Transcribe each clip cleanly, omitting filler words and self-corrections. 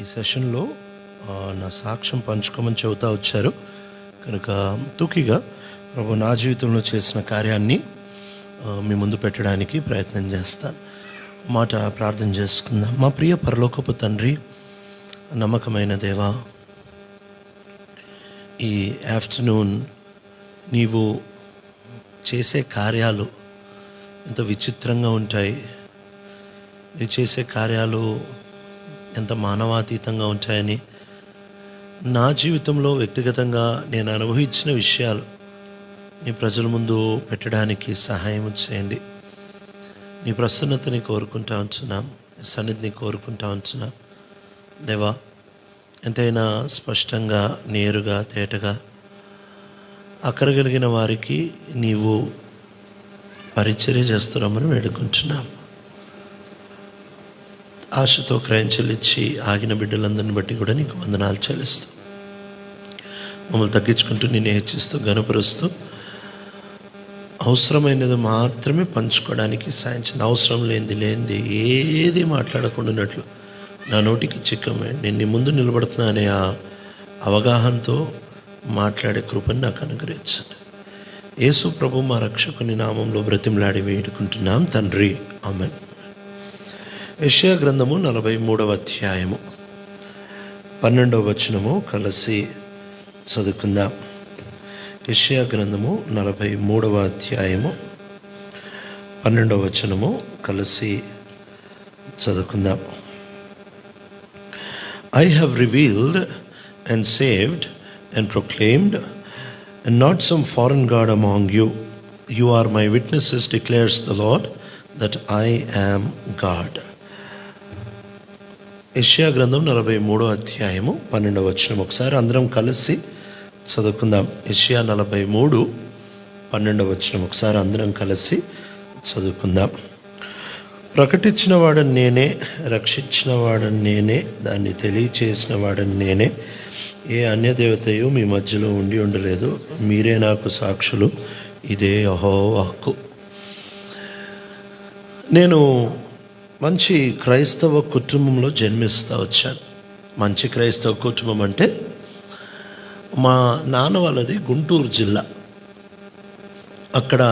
ఈ సెషన్లో నా సాక్ష్యం పంచుకోమని చెబుతూ వచ్చారు కనుక తూకిగా ప్రభు నా జీవితంలో చేసిన కార్యాన్ని మీ ముందు పెట్టడానికి ప్రయత్నం చేస్తాను. మాట ప్రార్థన చేసుకుందాం. మా ప్రియ పరలోకపు తండ్రి, నమ్మకమైన దేవా, ఈ ఆఫ్టర్నూన్ నీవు చేసే కార్యాలు ఎంత విచిత్రంగా ఉంటాయి. నీ చేసే కార్యాలు ఎంత మానవాతీతంగా ఉంటాయని నా జీవితంలో వ్యక్తిగతంగా నేను అనుభవించిన విషయాలు నీ ప్రజల ముందు పెట్టడానికి సహాయం చేయండి. నీ ప్రసన్నతని కోరుకుంటా ఉంటున్నాం, సన్నిధిని కోరుకుంటా ఉంటున్నాం. దేవా, ఎంతైనా స్పష్టంగా, నేరుగా, తేటగా అక్కరగలిగిన వారికి నీవు పరిచర్య చేస్తున్నామని వేడుకుంటున్నాం. ఆశతో క్రయం చెల్లించి ఆగిన బిడ్డలందరిని బట్టి కూడా నీకు వందనాలు చెల్లిస్తూ, మమ్మల్ని తగ్గించుకుంటూ నిన్ను హెచ్చిస్తూ గనుపరుస్తూ అవసరమైనది మాత్రమే పంచుకోవడానికి సాయించింది. అవసరం లేనిది ఏది మాట్లాడకుండానట్లు నా నోటికి చిక్కమే నేను నీ ముందు నిలబడుతున్నా అనే ఆ అవగాహనతో మాట్లాడే కృపని నాకు అనుగ్రహించండి. యేసు ప్రభు మా రక్షకుని నామంలో బ్రతిమలాడి వేడుకుంటున్నాం తండ్రి, ఆమేన్. యెషయా గ్రంథము 43వ అధ్యాయము 12వ వచనము కలిసి చదువుకుందాం. యెషయా గ్రంథము 43వ అధ్యాయము 12వ వచనము కలిసి చదువుకుందాం. I have revealed and saved and proclaimed, and not some foreign god among you. You are my witnesses, declares the Lord, that I am God. యెషయా గ్రంథం 43వ అధ్యాయము 12వ వచనం ఒకసారి అందరం కలిసి చదువుకుందాం. యెషయా 43 12వ వచనం ఒకసారి అందరం కలిసి చదువుకుందాం. ప్రకటించిన వాడని నేనే, రక్షించిన వాడని నేనే, దాన్ని తెలియచేసిన వాడని నేనే. ఏ అన్యదేవతయు మీ మధ్యలో ఉండి ఉండలేదు. మీరే నాకు సాక్షులు. ఇదే యెహోవా హక్కు. నేను మంచి క్రైస్తవ కుటుంబంలో జన్మిస్తూ వచ్చాను. మంచి క్రైస్తవ కుటుంబం అంటే మా నాన్న వాళ్ళది గుంటూరు జిల్లా. అక్కడ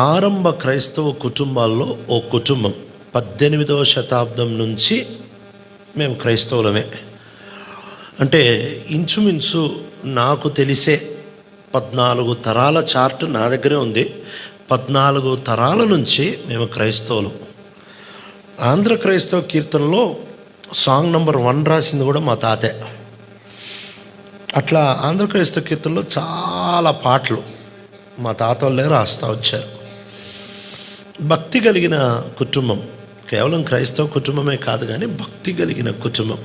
ఆరంభ క్రైస్తవ కుటుంబాల్లో ఓ కుటుంబం. 18వ శతాబ్దం నుంచి మేము క్రైస్తవులమే. అంటే ఇంచుమించు నాకు తెలిసే 14 తరాల చార్ట్ నా దగ్గరే ఉంది. 14 తరాల నుంచి మేము క్రైస్తవులు. ఆంధ్ర క్రైస్తవ కీర్తనలో సాంగ్ నంబర్ 1 రాసింది కూడా మా తాతే. అట్లా ఆంధ్ర క్రైస్తవ కీర్తనలో చాలా పాటలు మా తాత వాళ్ళే రాస్తూ వచ్చారు. భక్తి కలిగిన కుటుంబం, కేవలం క్రైస్తవ కుటుంబమే కాదు కానీ భక్తి కలిగిన కుటుంబం.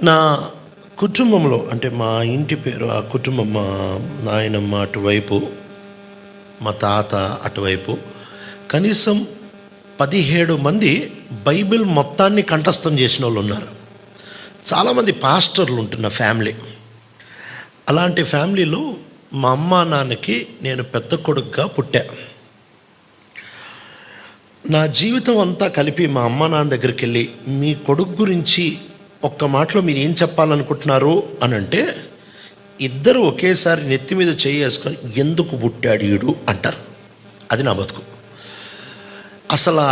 నా కుటుంబంలో అంటే మా ఇంటి పేరు, ఆ కుటుంబం, మా నాయనమ్మ అటువైపు, మా తాత అటువైపు కనీసం 17 మంది బైబిల్ మొత్తాన్ని కంఠస్థం చేసిన వాళ్ళు ఉన్నారు. చాలామంది పాస్టర్లు ఉంటున్న ఫ్యామిలీ. అలాంటి ఫ్యామిలీలో మా అమ్మ నాన్నకి నేను పెద్ద కొడుకుగా పుట్టా. నా జీవితం అంతా కలిపి మా అమ్మ నాన్న దగ్గరికి వెళ్ళి మీ కొడుకు గురించి ఒక్క మాటలో మీరు ఏం చెప్పాలనుకుంటున్నారు అని అంటే ఇద్దరు ఒకేసారి నెత్తి మీద చేసుకొని ఎందుకు పుట్టాడు ఈడు అంటారు. అది నా బతుకు. అసలు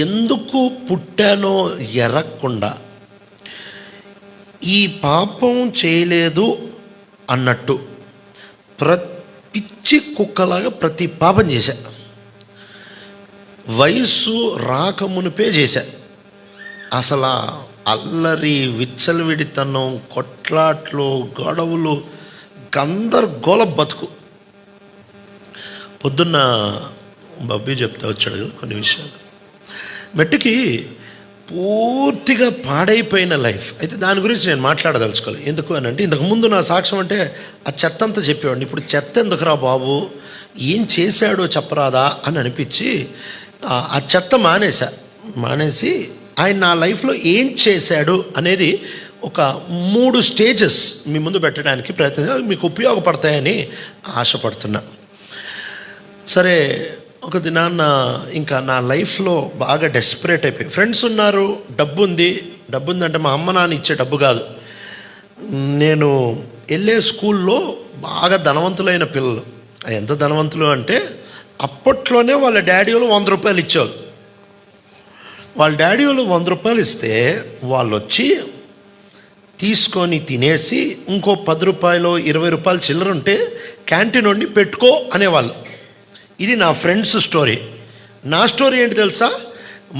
ఎందుకు పుట్టానో ఎరగకుండా ఈ పాపం చేయలేదు అన్నట్టు పిచ్చి కుక్కలాగా ప్రతి పాపం చేశా. వయస్సు రాకమునిపే చేశా. అసలు అల్లరి, విచ్చలవిడితనం, కొట్లాట్లు, గొడవలు, గందరగోళ బతుకు. పొద్దున్న బబ్బీ చెప్తా వచ్చాడు కదా కొన్ని విషయాలు. మెట్టుకి పూర్తిగా పాడైపోయిన లైఫ్. అయితే దాని గురించి నేను మాట్లాడదలుచుకోవాలి. ఎందుకు అని అంటే ఇంతకుముందు నా సాక్ష్యం అంటే ఆ చెత్త అంతా చెప్పేవాడిని. ఇప్పుడు చెత్త ఎందుకురా బాబు, ఏం చేశాడో చెప్పరాదా అని అనిపించి ఆ చెత్త మానేసి ఆయన నా లైఫ్లో ఏం చేశాడు అనేది ఒక 3 స్టేజెస్ మీ ముందు పెట్టడానికి ప్రయత్నం, మీకు ఉపయోగపడతాయని ఆశపడుతున్నా. సరే, ఒక దినాన్న ఇంకా నా లైఫ్లో బాగా డెస్పరేట్ అయిపోయి, ఫ్రెండ్స్ ఉన్నారు, డబ్బు ఉందంటే మా అమ్మ నాన్న ఇచ్చే డబ్బు కాదు, నేను వెళ్ళే స్కూల్లో బాగా ధనవంతులైన పిల్లలు. ఎంత ధనవంతులు అంటే అప్పట్లోనే వాళ్ళ డాడీ వాళ్ళు 100 రూపాయలు ఇచ్చేవాళ్ళు. వాళ్ళ డాడీ వాళ్ళు 100 రూపాయలు ఇస్తే వాళ్ళు వచ్చి తీసుకొని తినేసి ఇంకో 10 రూపాయలు 20 రూపాయలు చిల్లర ఉంటే క్యాంటీన్ వండి పెట్టుకో అనేవాళ్ళు. ఇది నా ఫ్రెండ్స్ స్టోరీ. నా స్టోరీ ఏంటి తెలుసా?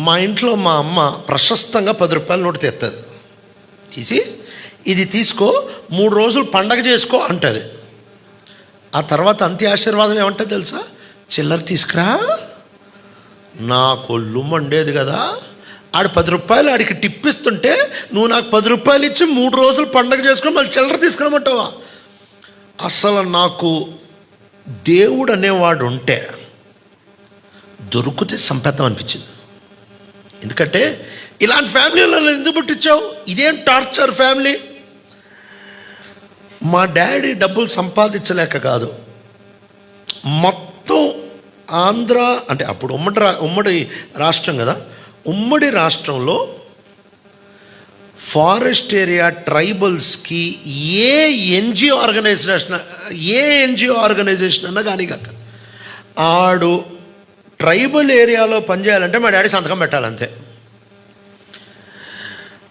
మా ఇంట్లో మా అమ్మ ప్రశస్తంగా 10 రూపాయల నోటు తెస్తుంది, తీసి ఇది తీసుకో 3 రోజులు పండగ చేసుకో అంటుంది. ఆ తర్వాత అంత్య ఆశీర్వాదం ఏమంటుంది తెలుసా? చిల్లర తీసుకురా. నా కొల్లు మండేది కదా. ఆడు 10 రూపాయలు ఆడికి టిప్ ఇస్తుంటే నువ్వు నాకు 10 రూపాయలు ఇచ్చి 3 రోజులు పండగ చేసుకొని మళ్ళీ చిల్లర తీసుకురమంటావా? అసలు నాకు దేవుడు అనేవాడు ఉంటే దొరికితే సంపేద్దాం అనిపించింది. ఎందుకంటే ఇలాంటి ఫ్యామిలీలో ఎందుకు పుట్టించావు? ఇదేం టార్చర్ ఫ్యామిలీ. మా డాడీ డబ్బులు సంపాదించలేక కాదు, మొత్తం ఆంధ్ర అంటే అప్పుడు ఉమ్మడి రాష్ట్రం కదా, ఉమ్మడి రాష్ట్రంలో ఫారెస్ట్ ఏరియా ట్రైబల్స్కి ఏ ఎన్జిఓ ఆర్గనైజేషన్ అన్నా కానీ కాక ఆడు ట్రైబల్ ఏరియాలో పనిచేయాలంటే మా డాడీ సంతకం పెట్టాలంతే.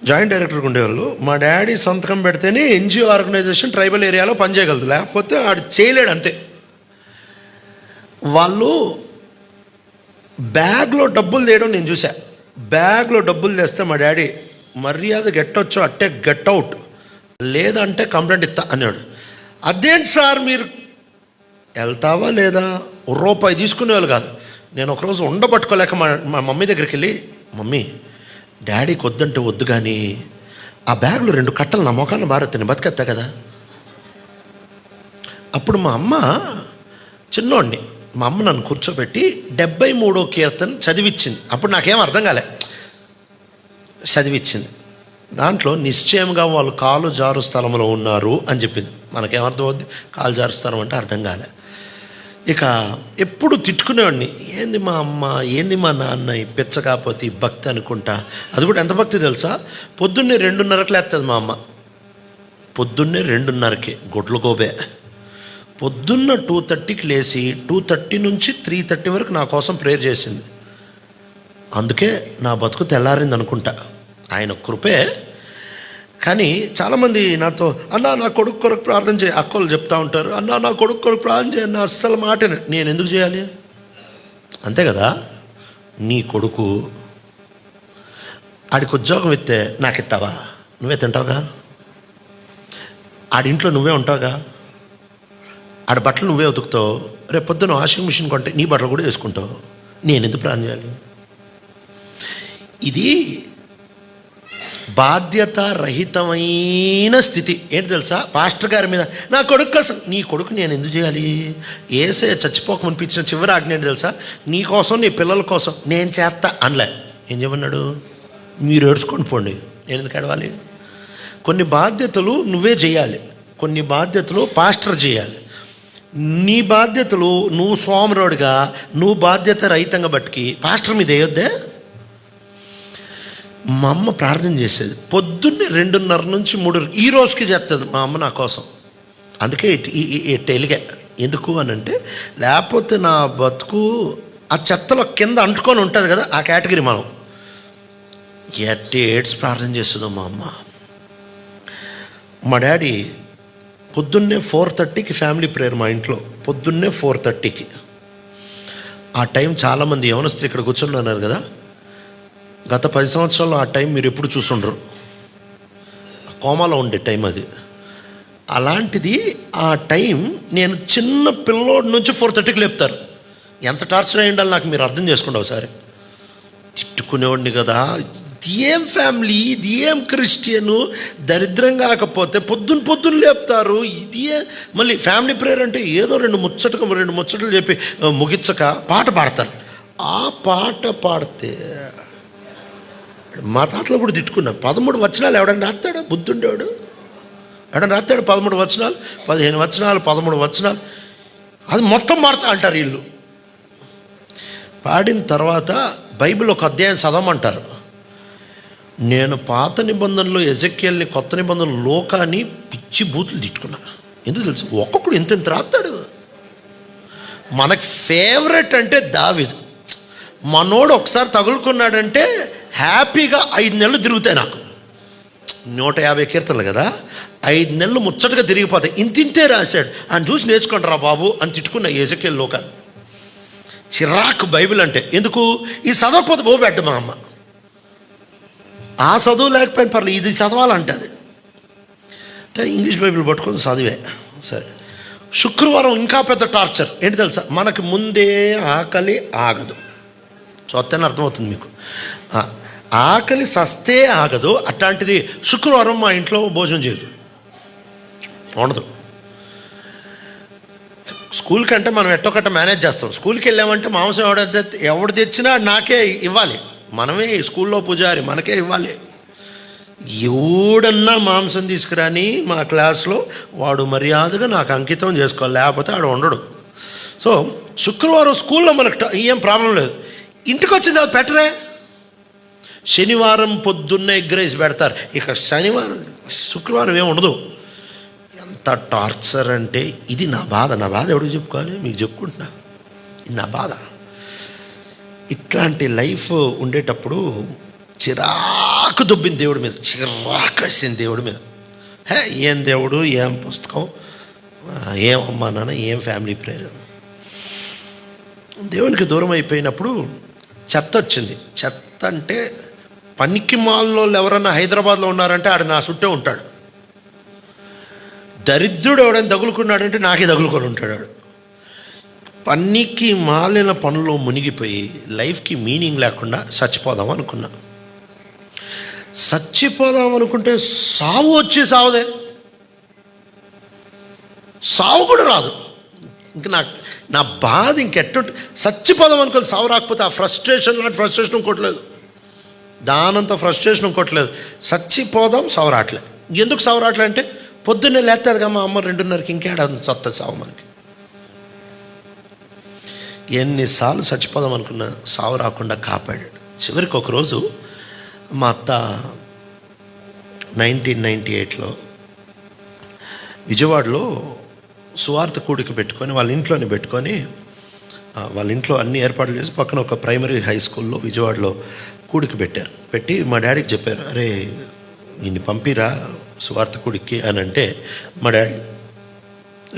జాయింట్ డైరెక్టర్గా ఉండేవాళ్ళు. మా డాడీ సంతకం పెడితేనే ఎన్జిఓ ఆర్గనైజేషన్ ట్రైబల్ ఏరియాలో పనిచేయగలదు, లేకపోతే ఆడు చేయలేడు అంతే. వాళ్ళు బ్యాగ్లో డబ్బులు తీయడం నేను చూసా. బ్యాగ్లో డబ్బులు తెస్తే మా డాడీ మర్యాద గెట్టొచ్చో అట్టే గెట్ అవుట్, లేదంటే కంప్లైంట్ ఇస్తా అన్నాడు. అదేంటి సార్ మీరు వెళ్తావా లేదా? రూపాయి తీసుకునేవాళ్ళు కాదు. నేను ఒకరోజు ఉండబట్టుకోలేక మా మమ్మీ దగ్గరికి వెళ్ళి, మమ్మీ డాడీకి వద్దంటే వద్దు కానీ ఆ బ్యాగ్లో 2 కట్టలు నా మొఖాన్ని బారెత్తాను, బతికెత్తా కదా. అప్పుడు మా అమ్మ చిన్నోడిని, మా అమ్మ నన్ను కూర్చోబెట్టి 73వ కీర్తన చదివిచ్చింది. అప్పుడు నాకేం అర్థం కాలే, చదివిచ్చింది. దాంట్లో నిశ్చయంగా వాళ్ళు కాలు జారు స్థలంలో ఉన్నారు అని చెప్పింది. మనకేమర్థం అవుద్ది? కాలు జారు స్థలం అంటే అర్థం కాలే. ఇక ఎప్పుడు తిట్టుకునేవాడిని, ఏంది మా అమ్మ ఏంది మా నాన్న ఈ పిచ్చ కాకపోతే ఈ భక్తి అనుకుంటా. అది కూడా ఎంత భక్తి తెలుసా? పొద్దున్నే 2:30కి లేస్తుంది మా అమ్మ. పొద్దున్నే 2:30కి గొడ్ల గోబే. పొద్దున్న 2:30కి లేచి 2:30 నుంచి 3:30 వరకు నా కోసం ప్రేయర్ చేసింది. అందుకే నా బతుకు తెల్లారింది అనుకుంటా, ఆయన కృపే. కానీ చాలామంది నాతో, అన్నా నా కొడుకు కొరకు ప్రార్థన చేయి, అక్కలు చెప్తా ఉంటారు, అన్నా నా కొడుకు కొరకు ప్రార్థన చేయ. నా అస్సలు మాట నేను ఎందుకు చేయాలి? అంతే కదా. నీ కొడుకు ఆడికి ఉద్యోగం ఇస్తే నాకు ఇస్తావా? నువ్వే తింటావుగా. ఆడింట్లో నువ్వే ఉంటావుగా. ఆడ బట్టలు నువ్వే ఉతుకుతావు. రేపు పొద్దున వాషింగ్ మిషన్ కొంటే నీ బట్టలు కూడా వేసుకుంటావు. నేను ఎందుకు ప్రార్థన చేయాలి? ఇది బాధ్యత రహితమైన స్థితి. ఏంటి తెలుసా? పాస్టర్ గారి మీద నా కొడుకు కోసం, నీ కొడుకు నేను ఎందుకు చేయాలి? ఏసే చచ్చిపోకమనిపించిన చివరి ఆజ్ఞ ఏంటి తెలుసా? నీ కోసం నీ పిల్లల కోసం నేను చేస్తా అనలే. ఏం చేయమన్నాడు? మీరు ఏడ్చుకొని పోండి, నేను ఎందుకు ఏడవాలి? కొన్ని బాధ్యతలు నువ్వే చేయాలి, కొన్ని బాధ్యతలు పాస్టర్ చేయాలి. నీ బాధ్యతలు నువ్వు సోమరోడుగా నువ్వు బాధ్యత రహితంగా బట్టికి పాస్టర్ మీద వేయొద్దే. మా అమ్మ ప్రార్థన చేసేది పొద్దున్నే 2:30 నుంచి 3 ఈ రోజుకి చేస్తుంది మా అమ్మ నా కోసం. అందుకే ఎలిగా ఎందుకు అని అంటే, లేకపోతే నా బతుకు ఆ చెత్తలో కింద అంటుకొని ఉంటుంది కదా, ఆ కేటగిరీ. మనం ఏడ్స్ ప్రార్థన చేస్తుందో మా అమ్మ. మా డాడీ పొద్దున్నే 4:30కి ఫ్యామిలీ ప్రేయర్ మా ఇంట్లో, పొద్దున్నే 4:30కి. ఆ టైం చాలామంది యవనస్తులు ఇక్కడ కూర్చొని ఉన్నారు కదా, గత 10 సంవత్సరాల్లో ఆ టైం మీరు ఎప్పుడు చూసుండరు. కోమాలో ఉండే టైం అది. అలాంటిది ఆ టైం నేను చిన్న పిల్లోడి నుంచి 4:30కి లేపుతారు. ఎంత టార్చర్ అయ్యి ఉండాలి నాకు, మీరు అర్థం చేసుకోండి ఒకసారి. తిట్టుకునేవాడిని కదా, ఇది ఏం ఫ్యామిలీ, ఇది ఏం క్రిస్టియను, దరిద్రం కాకపోతే పొద్దున్న లేపుతారు. ఇది మళ్ళీ ఫ్యామిలీ ప్రేయర్ అంటే ఏదో 2 ముచ్చట్లు చెప్పి ముగించక పాట పాడతారు. ఆ పాట పాడితే మా తాతలు కూడా తిట్టుకున్నా. 13 వచనాలు ఎవడన్నా రాస్తాడు? బుద్ధుండేవాడు ఎవడన్నా రాస్తాడు? 13 వచనాలు, 15 వచనాలు, 13 వచనాలు, అది మొత్తం మారుతా అంటారు వీళ్ళు. పాడిన తర్వాత బైబిల్ ఒక అధ్యాయం చదవమంటారు. నేను పాత నిబంధనలో ఎజెకియల్ని, కొత్త నిబంధనలు లోకాన్ని పిచ్చి బూతులు తిట్టుకున్నా. ఎందుకు తెలుసు? ఒక్కొక్కడు ఎంత రాస్తాడు. మనకు ఫేవరెట్ అంటే దావీదు. మనోడు ఒకసారి తగులుకున్నాడంటే హ్యాపీగా 5 నెలలు తిరుగుతాయి. నాకు 150 కీర్తనలు కదా, 5 నెలలు ముచ్చటగా తిరిగిపోతాయి. ఇంతింతే రాశాడు, ఆయన చూసి నేర్చుకుంటారా బాబు అని తిట్టుకున్న ఎజెకియల్ లోకాలు. చిరాకు బైబిల్ అంటే. ఎందుకు? ఈ చదవకపోతే పోబెట్ట మా అమ్మ. ఆ చదువు లేకపోయిన పర్లేదు, ఇది చదవాలంటే అది అంటే ఇంగ్లీష్ బైబిల్ పట్టుకొని చదివే. సరే, శుక్రవారం ఇంకా పెద్ద టార్చర్ ఏంటి తెలుసా? మనకు ముందే ఆకలి ఆగదు. చూస్తేనే అర్థమవుతుంది మీకు. ఆకలి సస్తే ఆగదు. అట్లాంటిది శుక్రవారం మా ఇంట్లో భోజనం చేయదు, ఉండదు. స్కూల్ కంటే మనం ఎట్టొకట మేనేజ్ చేస్తాం. స్కూల్కి వెళ్ళామంటే మాంసం ఎవడు తెచ్చినా నాకే ఇవ్వాలి. మనమే స్కూల్లో పూజారి, మనకే ఇవ్వాలి. ఎవడన్నా మాంసం తీసుకురాని మా క్లాస్లో వాడు మర్యాదగా నాకు అంకితం చేసుకోవాలి, లేకపోతే ఆడు ఉండడు. సో శుక్రవారం స్కూల్లో మనకు ఏం ప్రాబ్లం లేదు. ఇంటికి వచ్చిన తర్వాత పెట్టరే. శనివారం పొద్దున్న ఎగ్ రైస్ పెడతారు. ఇక శుక్రవారం ఏమి ఉండదు. ఎంత టార్చర్ అంటే ఇది నా బాధ. నా బాధ ఎవరికి చెప్పుకోవాలి? మీకు చెప్పుకుంటున్నా, ఇది నా బాధ. ఇట్లాంటి లైఫ్ ఉండేటప్పుడు చిరాకు దుబ్బిన దేవుడి మీద, చిరాకు వేసిన దేవుడి మీద. ఏం దేవుడు, ఏం పుస్తకం, ఏం అమ్మా నాన్న, ఏం ఫ్యామిలీ ప్రేయర్. దేవునికి దూరం అయిపోయినప్పుడు చెత్త వచ్చింది. చెత్త అంటే పనికి మాల్లో ఎవరన్నా హైదరాబాద్లో ఉన్నారంటే ఆడు నా చుట్టే ఉంటాడు. దరిద్రుడు ఎవడైనా తగులుకున్నాడంటే నాకే తగులుకొని ఉంటాడు. ఆడు పనికి మాలిన పనుల్లో మునిగిపోయి లైఫ్కి మీనింగ్ లేకుండా చచ్చిపోదాం అనుకున్నా. చచ్చిపోదాం అనుకుంటే సావు వచ్చి సావుదే, సావు కూడా రాదు. ఇంక నా బాధ ఇంకెట్టు చచ్చిపోదాం అనుకోని సావు రాకపోతే ఆ ఫ్రస్ట్రేషన్ లాంటి ఫ్రస్ట్రేషన్ ఇంకోట్లేదు, దానంత ఫ్రస్ట్రేషన్ ఇంకోట్లేదు. చచ్చిపోదాం, సావు రావట్లేదు. ఎందుకు సావు రావట్లే అంటే పొద్దున్నే లేస్తుంది కదా మా అమ్మ 2:30కి, ఇంకేడా చత్తది సావు మనకి. ఎన్నిసార్లు చచ్చిపోదాం అనుకున్నా సావు రాకుండా కాపాడాడు. చివరికి ఒకరోజు మా అత్త 1998లో విజయవాడలో సువార్త కూడిక పెట్టుకొని వాళ్ళ ఇంట్లోనే పెట్టుకొని, వాళ్ళ ఇంట్లో అన్ని ఏర్పాట్లు చేసి పక్కన ఒక ప్రైమరీ హై స్కూల్లో విజయవాడలో కూడిక పెట్టారు. పెట్టి మా డాడీకి చెప్పారు, అరే నిన్ను పంపిరా సువార్త కూడికి అని అంటే, మా డాడీ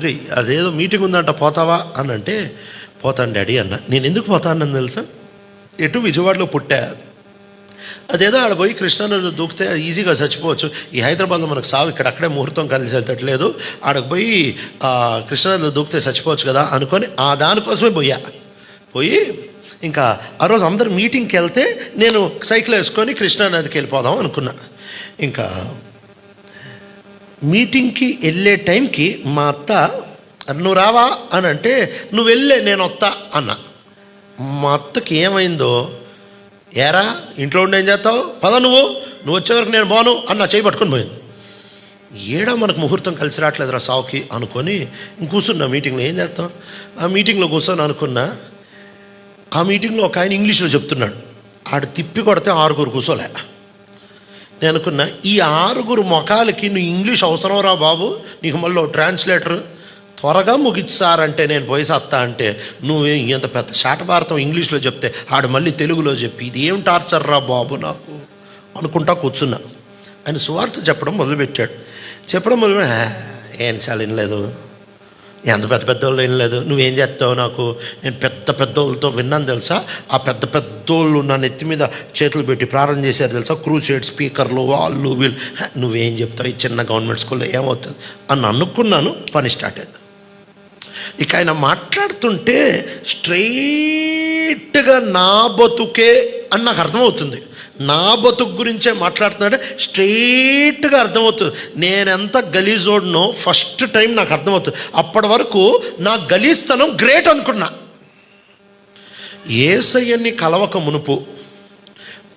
రే అదేదో మీటింగ్ ఉందంట పోతావా అని అంటే, పోతాను డాడీ అన్న. నేను ఎందుకు పోతానని తెలుసా? ఎటు విజయవాడలో పుట్టా, అదేదో ఆడ పోయి కృష్ణానది దూకితే ఈజీగా చచ్చిపోవచ్చు. ఈ హైదరాబాద్లో మనకు సావు అక్కడే ముహూర్తం కలిసి వెళ్తట్లేదు, ఆడకు పోయి కృష్ణానదిలో దూకితే చచ్చిపోవచ్చు కదా అనుకొని దానికోసమే పోయి ఇంకా ఆ రోజు అందరు మీటింగ్కి వెళ్తే నేను సైకిల్ వేసుకొని కృష్ణానదికి వెళ్ళిపోదాం అనుకున్నా. ఇంకా మీటింగ్కి వెళ్ళే టైంకి మా అత్త నువ్వు రావా అని అంటే, నువ్వు వెళ్ళే నేను వస్తా అన్న. మా అత్తకి ఏమైందో, ఏరా ఇంట్లో ఉండి ఏం చేస్తావు, పద నువ్వు వచ్చే వరకు నేను పోను అన్న చేయి పట్టుకొని పోయింది. ఏడా మనకు ముహూర్తం కలిసి రావట్లేదురా సావుకి అనుకొని కూర్చున్నా మీటింగ్లో. ఏం చేస్తాం, ఆ మీటింగ్లో కూర్చొని అనుకున్నా. ఆ మీటింగ్లో ఒక ఆయన ఇంగ్లీష్లో చెప్తున్నాడు, ఆడు తిప్పి కొడితే 6 కూర్చోలే. నేను అనుకున్నా, ఈ 6 మొఖాలకి నువ్వు ఇంగ్లీష్ అవసరం రా బాబు, నీకు మళ్ళీ ట్రాన్స్లేటర్ త్వరగా ముగిస్తారంటే నేను పోయి సత్తా అంటే, నువ్వు ఇంత పెద్ద శాటభారతం ఇంగ్లీష్లో చెప్తే ఆడు మళ్ళీ తెలుగులో చెప్పి ఇది ఏం టార్చర్ రా బాబు నాకు అనుకుంటా కూర్చున్నా. ఆయన సువార్త చెప్పడం మొదలుపెట్టాడు. ఏం చాలా వినలేదు, ఎంత పెద్దోళ్ళు వినలేదు, నువ్వేం చేస్తావు నాకు, నేను పెద్దోళ్ళతో విన్నాను తెలుసా, ఆ పెద్దోళ్ళు నా నెత్తి మీద చేతులు పెట్టి ప్రారంభం చేశారు తెలుసా, క్రూసేడ్ స్పీకర్లు వాళ్ళు వీళ్ళు, నువ్వేం చెప్తావు ఈ చిన్న గవర్నమెంట్ స్కూల్లో ఏమవుతుంది అని అనుకున్నాను. పని స్టార్ట్ అయింది. ఇక ఆయన మాట్లాడుతుంటే స్ట్రైట్గా నా బతుకే అని నాకు అర్థమవుతుంది. నా బతుకు గురించే మాట్లాడుతున్నాడే స్ట్రైట్గా అర్థమవుతుంది. నేనెంత గలీజోడ్నో ఫస్ట్ టైం నాకు అర్థమవుతుంది. అప్పటి వరకు నా గలీజ్తనం గ్రేట్ అనుకున్నా. యేసయ్యని కలవక మునుపు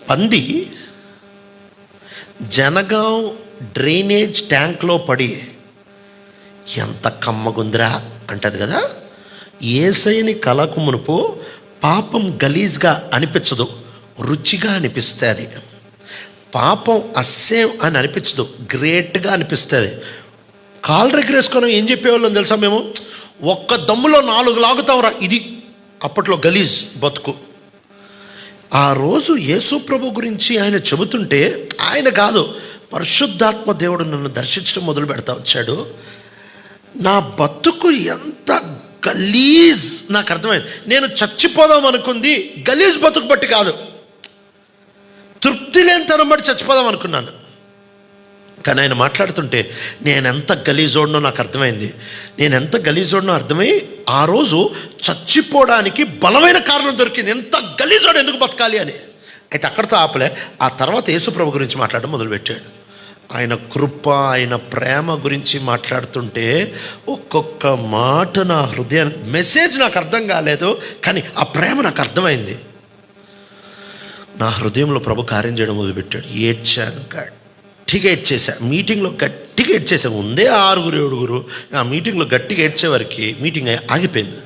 పంది జనగాం డ్రైనేజ్ ట్యాంక్లో పడి ఎంత కమ్మగుందిరా అంటది కదా. యేసయ్యని కలవక మునుపు పాపం గలీజ్గా అనిపించదు, రుచిగా అనిపిస్తుంది. పాపం అస్సేం అని అనిపించదు, గ్రేట్గా అనిపిస్తుంది. కాళ్ళు రెగ్గరేసుకొని ఏం చెప్పేవాళ్ళం తెలుసా మేము? ఒక్క దమ్ములో 4 లాగుతాంరా, ఇది అప్పట్లో గలీజ్ బతుకు. ఆ రోజు యేసు ప్రభు గురించి ఆయన చెబుతుంటే, ఆయన కాదు, పరిశుద్ధాత్మ దేవుడు నన్ను దర్శించడం మొదలు పెడతా వచ్చాడు. నా బతుకు ఎంత గలీజ్ నాకు అర్థమైంది. నేను చచ్చిపోదాం అనుకుంది గలీజ్ బతుకు బట్టి కాదు, తృప్తి లేని తరం బట్టి చచ్చిపోదాం అనుకున్నాను. కానీ ఆయన మాట్లాడుతుంటే నేనెంత గలీజోడినో నాకు అర్థమైంది. నేనెంత గలీజోడినో అర్థమై ఆ రోజు చచ్చిపోవడానికి బలమైన కారణం దొరికింది. ఎంత గలీజోడు ఎందుకు బతకాలి అని. అయితే అక్కడితో ఆపలే. ఆ తర్వాత యేసుప్రభు గురించి మాట్లాడడం మొదలుపెట్టాడు. ఆయన కృప, ఆయన ప్రేమ గురించి మాట్లాడుతుంటే ఒక్కొక్క మాట నా హృదయానికి, మెసేజ్ నాకు అర్థం కాలేదు కానీ ఆ ప్రేమ నాకు అర్థమైంది. నా హృదయంలో ప్రభు కార్యం చేయడం మొదలుపెట్టాడు. ఏడ్చాను, గట్టిగా ఏడ్చేసా. మీటింగ్లో గట్టిగా ఏడ్చేసా. ఉందే 6-7 ఆ మీటింగ్లో గట్టిగా ఏడ్చేవారికి మీటింగ్ ఆగిపోయింది.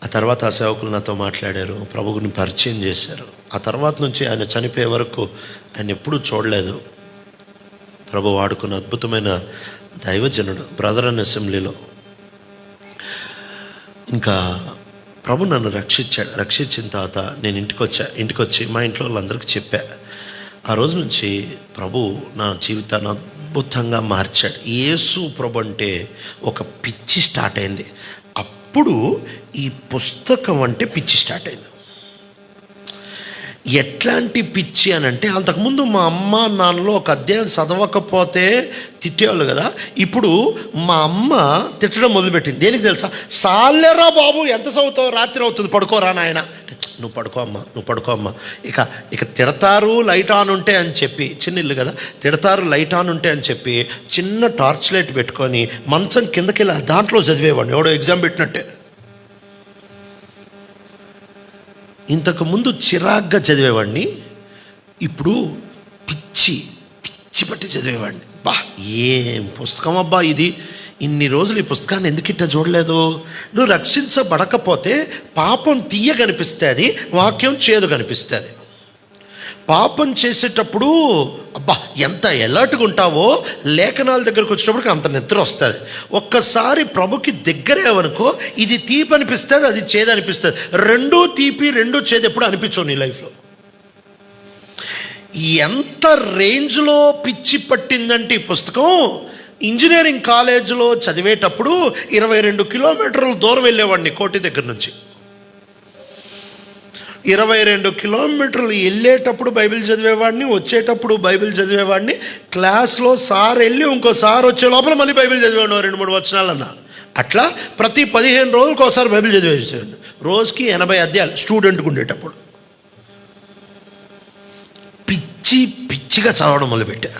ఆ తర్వాత ఆ సేవకులు నాతో మాట్లాడారు, ప్రభువుని పరిచయం చేశారు. ఆ తర్వాత నుంచి ఆయన చనిపోయే వరకు ఆయన ఎప్పుడూ చూడలేదు. ప్రభు వాడుకున్న అద్భుతమైన దైవజనుడు, బ్రదర్ అన్ అసెంబ్లీలో. ఇంకా ప్రభు నన్ను రక్షించాడు. రక్షించిన తర్వాత నేను ఇంటికి వచ్చి మా ఇంట్లో వాళ్ళందరికీ చెప్పా. ఆ రోజు నుంచి ప్రభు నా జీవితాన్ని అద్భుతంగా మార్చాడు. యేసు ప్రభు అంటే ఒక పిచ్చి స్టార్ట్ అయింది. అప్పుడు ఈ పుస్తకం అంటే పిచ్చి స్టార్ట్ అయింది. ఎట్లాంటి పిచ్చి అని అంటే, అంతకుముందు మా అమ్మ నాన్నలో ఒక అధ్యాయం చదవకపోతే తిట్టేవాళ్ళు కదా. ఇప్పుడు మా అమ్మ తిట్టడం మొదలుపెట్టింది. దేనికి తెలుసా? సాలేరా బాబు, ఎంత చదువుతావు, రాత్రి అవుతుంది, పడుకోరా నాయన. నువ్వు పడుకో అమ్మా. ఇక తిడతారు లైట్ ఆన్ ఉంటే అని చెప్పి, చిన్న ఇల్లు కదా, తిడతారు లైట్ ఆన్ ఉంటే అని చెప్పి చిన్న టార్చ్ లైట్ పెట్టుకొని మంచం కిందకి వెళ్ళి దాంట్లో చదివేవాడిని, ఎవడో ఎగ్జామ్ పెట్టినట్టే. ఇంతకుముందు చిరాగ్గా చదివేవాడిని, ఇప్పుడు పిచ్చి పట్టి చదివేవాడిని. బా, ఏం పుస్తకం అబ్బా ఇది, ఇన్ని రోజులు ఈ పుస్తకాన్ని ఎందుకు ఇట్లా చూడలేదు. నువ్వు రక్షించబడకపోతే పాపం తీయ కనిపిస్తుంది, వాక్యం చేదు కనిపిస్తుంది. పాపం చేసేటప్పుడు అబ్బా ఎంత ఎలర్ట్గా ఉంటావో, లేఖనాల దగ్గరకు వచ్చినప్పటికి అంత నిద్ర వస్తుంది. ఒక్కసారి ప్రభుకి దగ్గరేవనుకో, ఇది తీపి అనిపిస్తుంది, అది చేదు అనిపిస్తుంది. రెండూ తీపి రెండూ చేదు ఎప్పుడు అనిపించవు నీ లైఫ్లో. ఎంత రేంజ్లో పిచ్చి పట్టిందంటే ఈ పుస్తకం, ఇంజనీరింగ్ కాలేజీలో చదివేటప్పుడు 22 కిలోమీటర్ల దూరం వెళ్ళేవాడిని కోటి దగ్గర నుంచి. 22 కిలోమీటర్లు వెళ్ళేటప్పుడు బైబిల్ చదివేవాడిని, వచ్చేటప్పుడు బైబిల్ చదివేవాడిని. క్లాస్లో సార్ వెళ్ళి ఇంకోసారి వచ్చే లోపల మళ్ళీ బైబిల్ చదివేవాడు 2-3 వచనాలన్నా. అట్లా ప్రతి 15 రోజులకు ఒకసారి బైబిల్ చదివేసేవాడు. రోజుకి 80 అధ్యాయాలు స్టూడెంట్కి ఉండేటప్పుడు. పిచ్చిగా చదవడం మొదలుపెట్టా.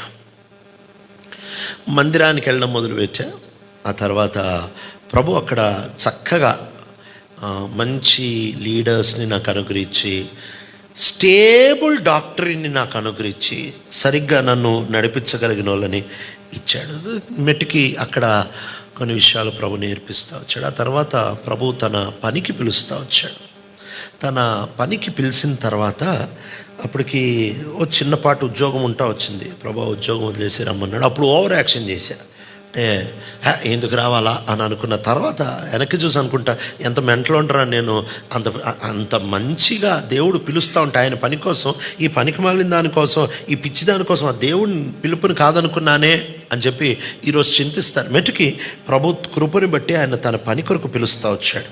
మందిరానికి వెళ్ళడం మొదలుపెట్టా. ఆ తర్వాత ప్రభు అక్కడ చక్కగా మంచి లీడర్స్ని నాకు అనుగ్రహించి, స్టేబుల్ డాక్టరీని నాకు అనుగ్రహించి, సరిగ్గా నన్ను నడిపించగలిగిన వాళ్ళని ఇచ్చాడు. మెట్టుకి అక్కడ కొన్ని విషయాలు ప్రభు నేర్పిస్తూ వచ్చాడు. ఆ తర్వాత ప్రభు తన పనికి పిలుస్తూ వచ్చాడు. తన పనికి పిలిచిన తర్వాత అప్పటికి ఓ చిన్నపాటి ఉద్యోగం ఉంటా వచ్చింది. ప్రభు ఉద్యోగం వదిలేసి రమ్మన్నాడు. అప్పుడు ఓవర్ యాక్షన్ చేశా. అంటే ఎందుకు రావాలా అని అనుకున్న తర్వాత వెనక్కి చూసి అనుకుంటా, ఎంత మెంటల్ ఉంటారా నేను. అంత మంచిగా దేవుడు పిలుస్తూ ఉంటే ఆయన పని కోసం, ఈ పనికి మాలిన దానికోసం, ఈ పిచ్చి దానికోసం ఆ దేవుడిని పిలుపుని కాదనుకున్నానే అని చెప్పి ఈరోజు చింతిస్తాను. మెట్టుకి ప్రభు కృపని బట్టి ఆయన తన పని కొరకు పిలుస్తూ వచ్చాడు.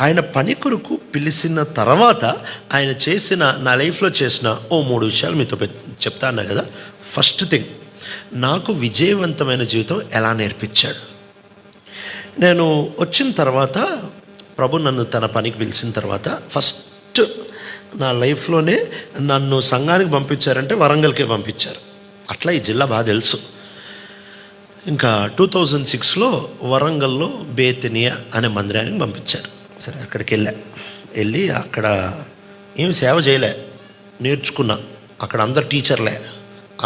ఆయన పని కొరకు పిలిచిన తర్వాత ఆయన చేసిన, నా లైఫ్లో చేసిన 3 విషయాలు మీతో చెప్తాను కదా. ఫస్ట్ థింగ్, నాకు విజయవంతమైన జీవితం ఎలా నేర్పించాడు. నేను వచ్చిన తర్వాత, ప్రభు నన్ను తన పనికి పిలిచిన తర్వాత ఫస్ట్ నా లైఫ్లోనే నన్ను సంఘానికి పంపించారంటే వరంగల్కే పంపించారు. అట్లా ఈ జిల్లా బాగా తెలుసు. ఇంకా 2006లో వరంగల్లో బేతనియా అనే మందిరానికి పంపించారు. సరే, అక్కడికి వెళ్ళి అక్కడ ఏమి సేవ చేయలే, నేర్చుకున్నా. అక్కడ అందరు టీచర్లే,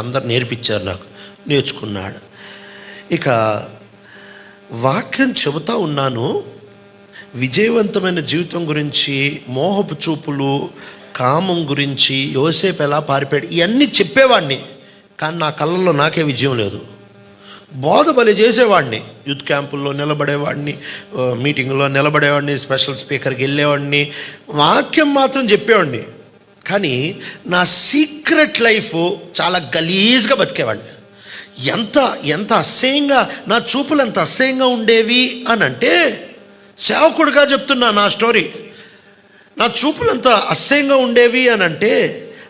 అందరు నేర్పించారు నాకు, నేర్చుకున్నాడు. ఇక వాక్యం చెబుతూ ఉన్నాను. విజయవంతమైన జీవితం గురించి, మోహపు చూపులు, కామం గురించి, యోసేపు ఎలా పారిపోయాడు, ఇవన్నీ చెప్పేవాడిని. కానీ నా కళ్ళల్లో నాకే విజయం లేదు. బోధ బలి చేసేవాడిని, యూత్ క్యాంపుల్లో నిలబడేవాడిని, మీటింగ్లో నిలబడేవాడిని, స్పెషల్ స్పీకర్కి వెళ్ళేవాడిని, వాక్యం మాత్రం చెప్పేవాడిని. కానీ నా సీక్రెట్ లైఫ్ చాలా గలీజ్గా బతికేవాడిని. ఎంత అసహ్యంగా, నా చూపులు ఎంత అసహ్యంగా ఉండేవి అని అంటే, సేవకుడిగా చెప్తున్నా నా స్టోరీ. నా చూపులు ఎంత అసహ్యంగా ఉండేవి అని అంటే,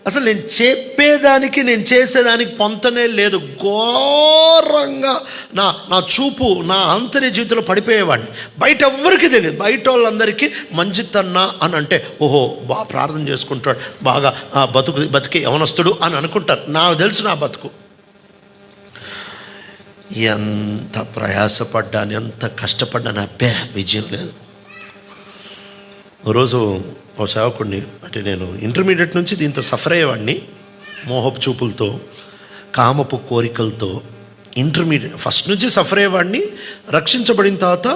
అసలు నేను చెప్పేదానికి నేను చేసేదానికి పొంతనే లేదు. ఘోరంగా నా చూపు, నా ఆంతర్య జీవితంలో పడిపోయేవాడిని. బయట ఎవ్వరికి తెలియదు. బయట వాళ్ళందరికీ మంచితన్నా అని అంటే, ఓహో బాగా ప్రార్థన చేసుకుంటాడు, బాగా బతికి యవనస్తుడు అని అనుకుంటారు. నాకు తెలుసు నా బతుకు. ఎంత ప్రయాసపడ్డాను, ఎంత కష్టపడ్డాను, అబ్బే విజయం లేదు. రోజు ఓ సేవకుడిని, అంటే నేను ఇంటర్మీడియట్ నుంచి దీంతో సఫర్ అయ్యేవాడిని, మోహపు చూపులతో, కామపు కోరికలతో. ఇంటర్మీడియట్ ఫస్ట్ నుంచి సఫర్ అయ్యేవాడిని. రక్షించబడిన తర్వాత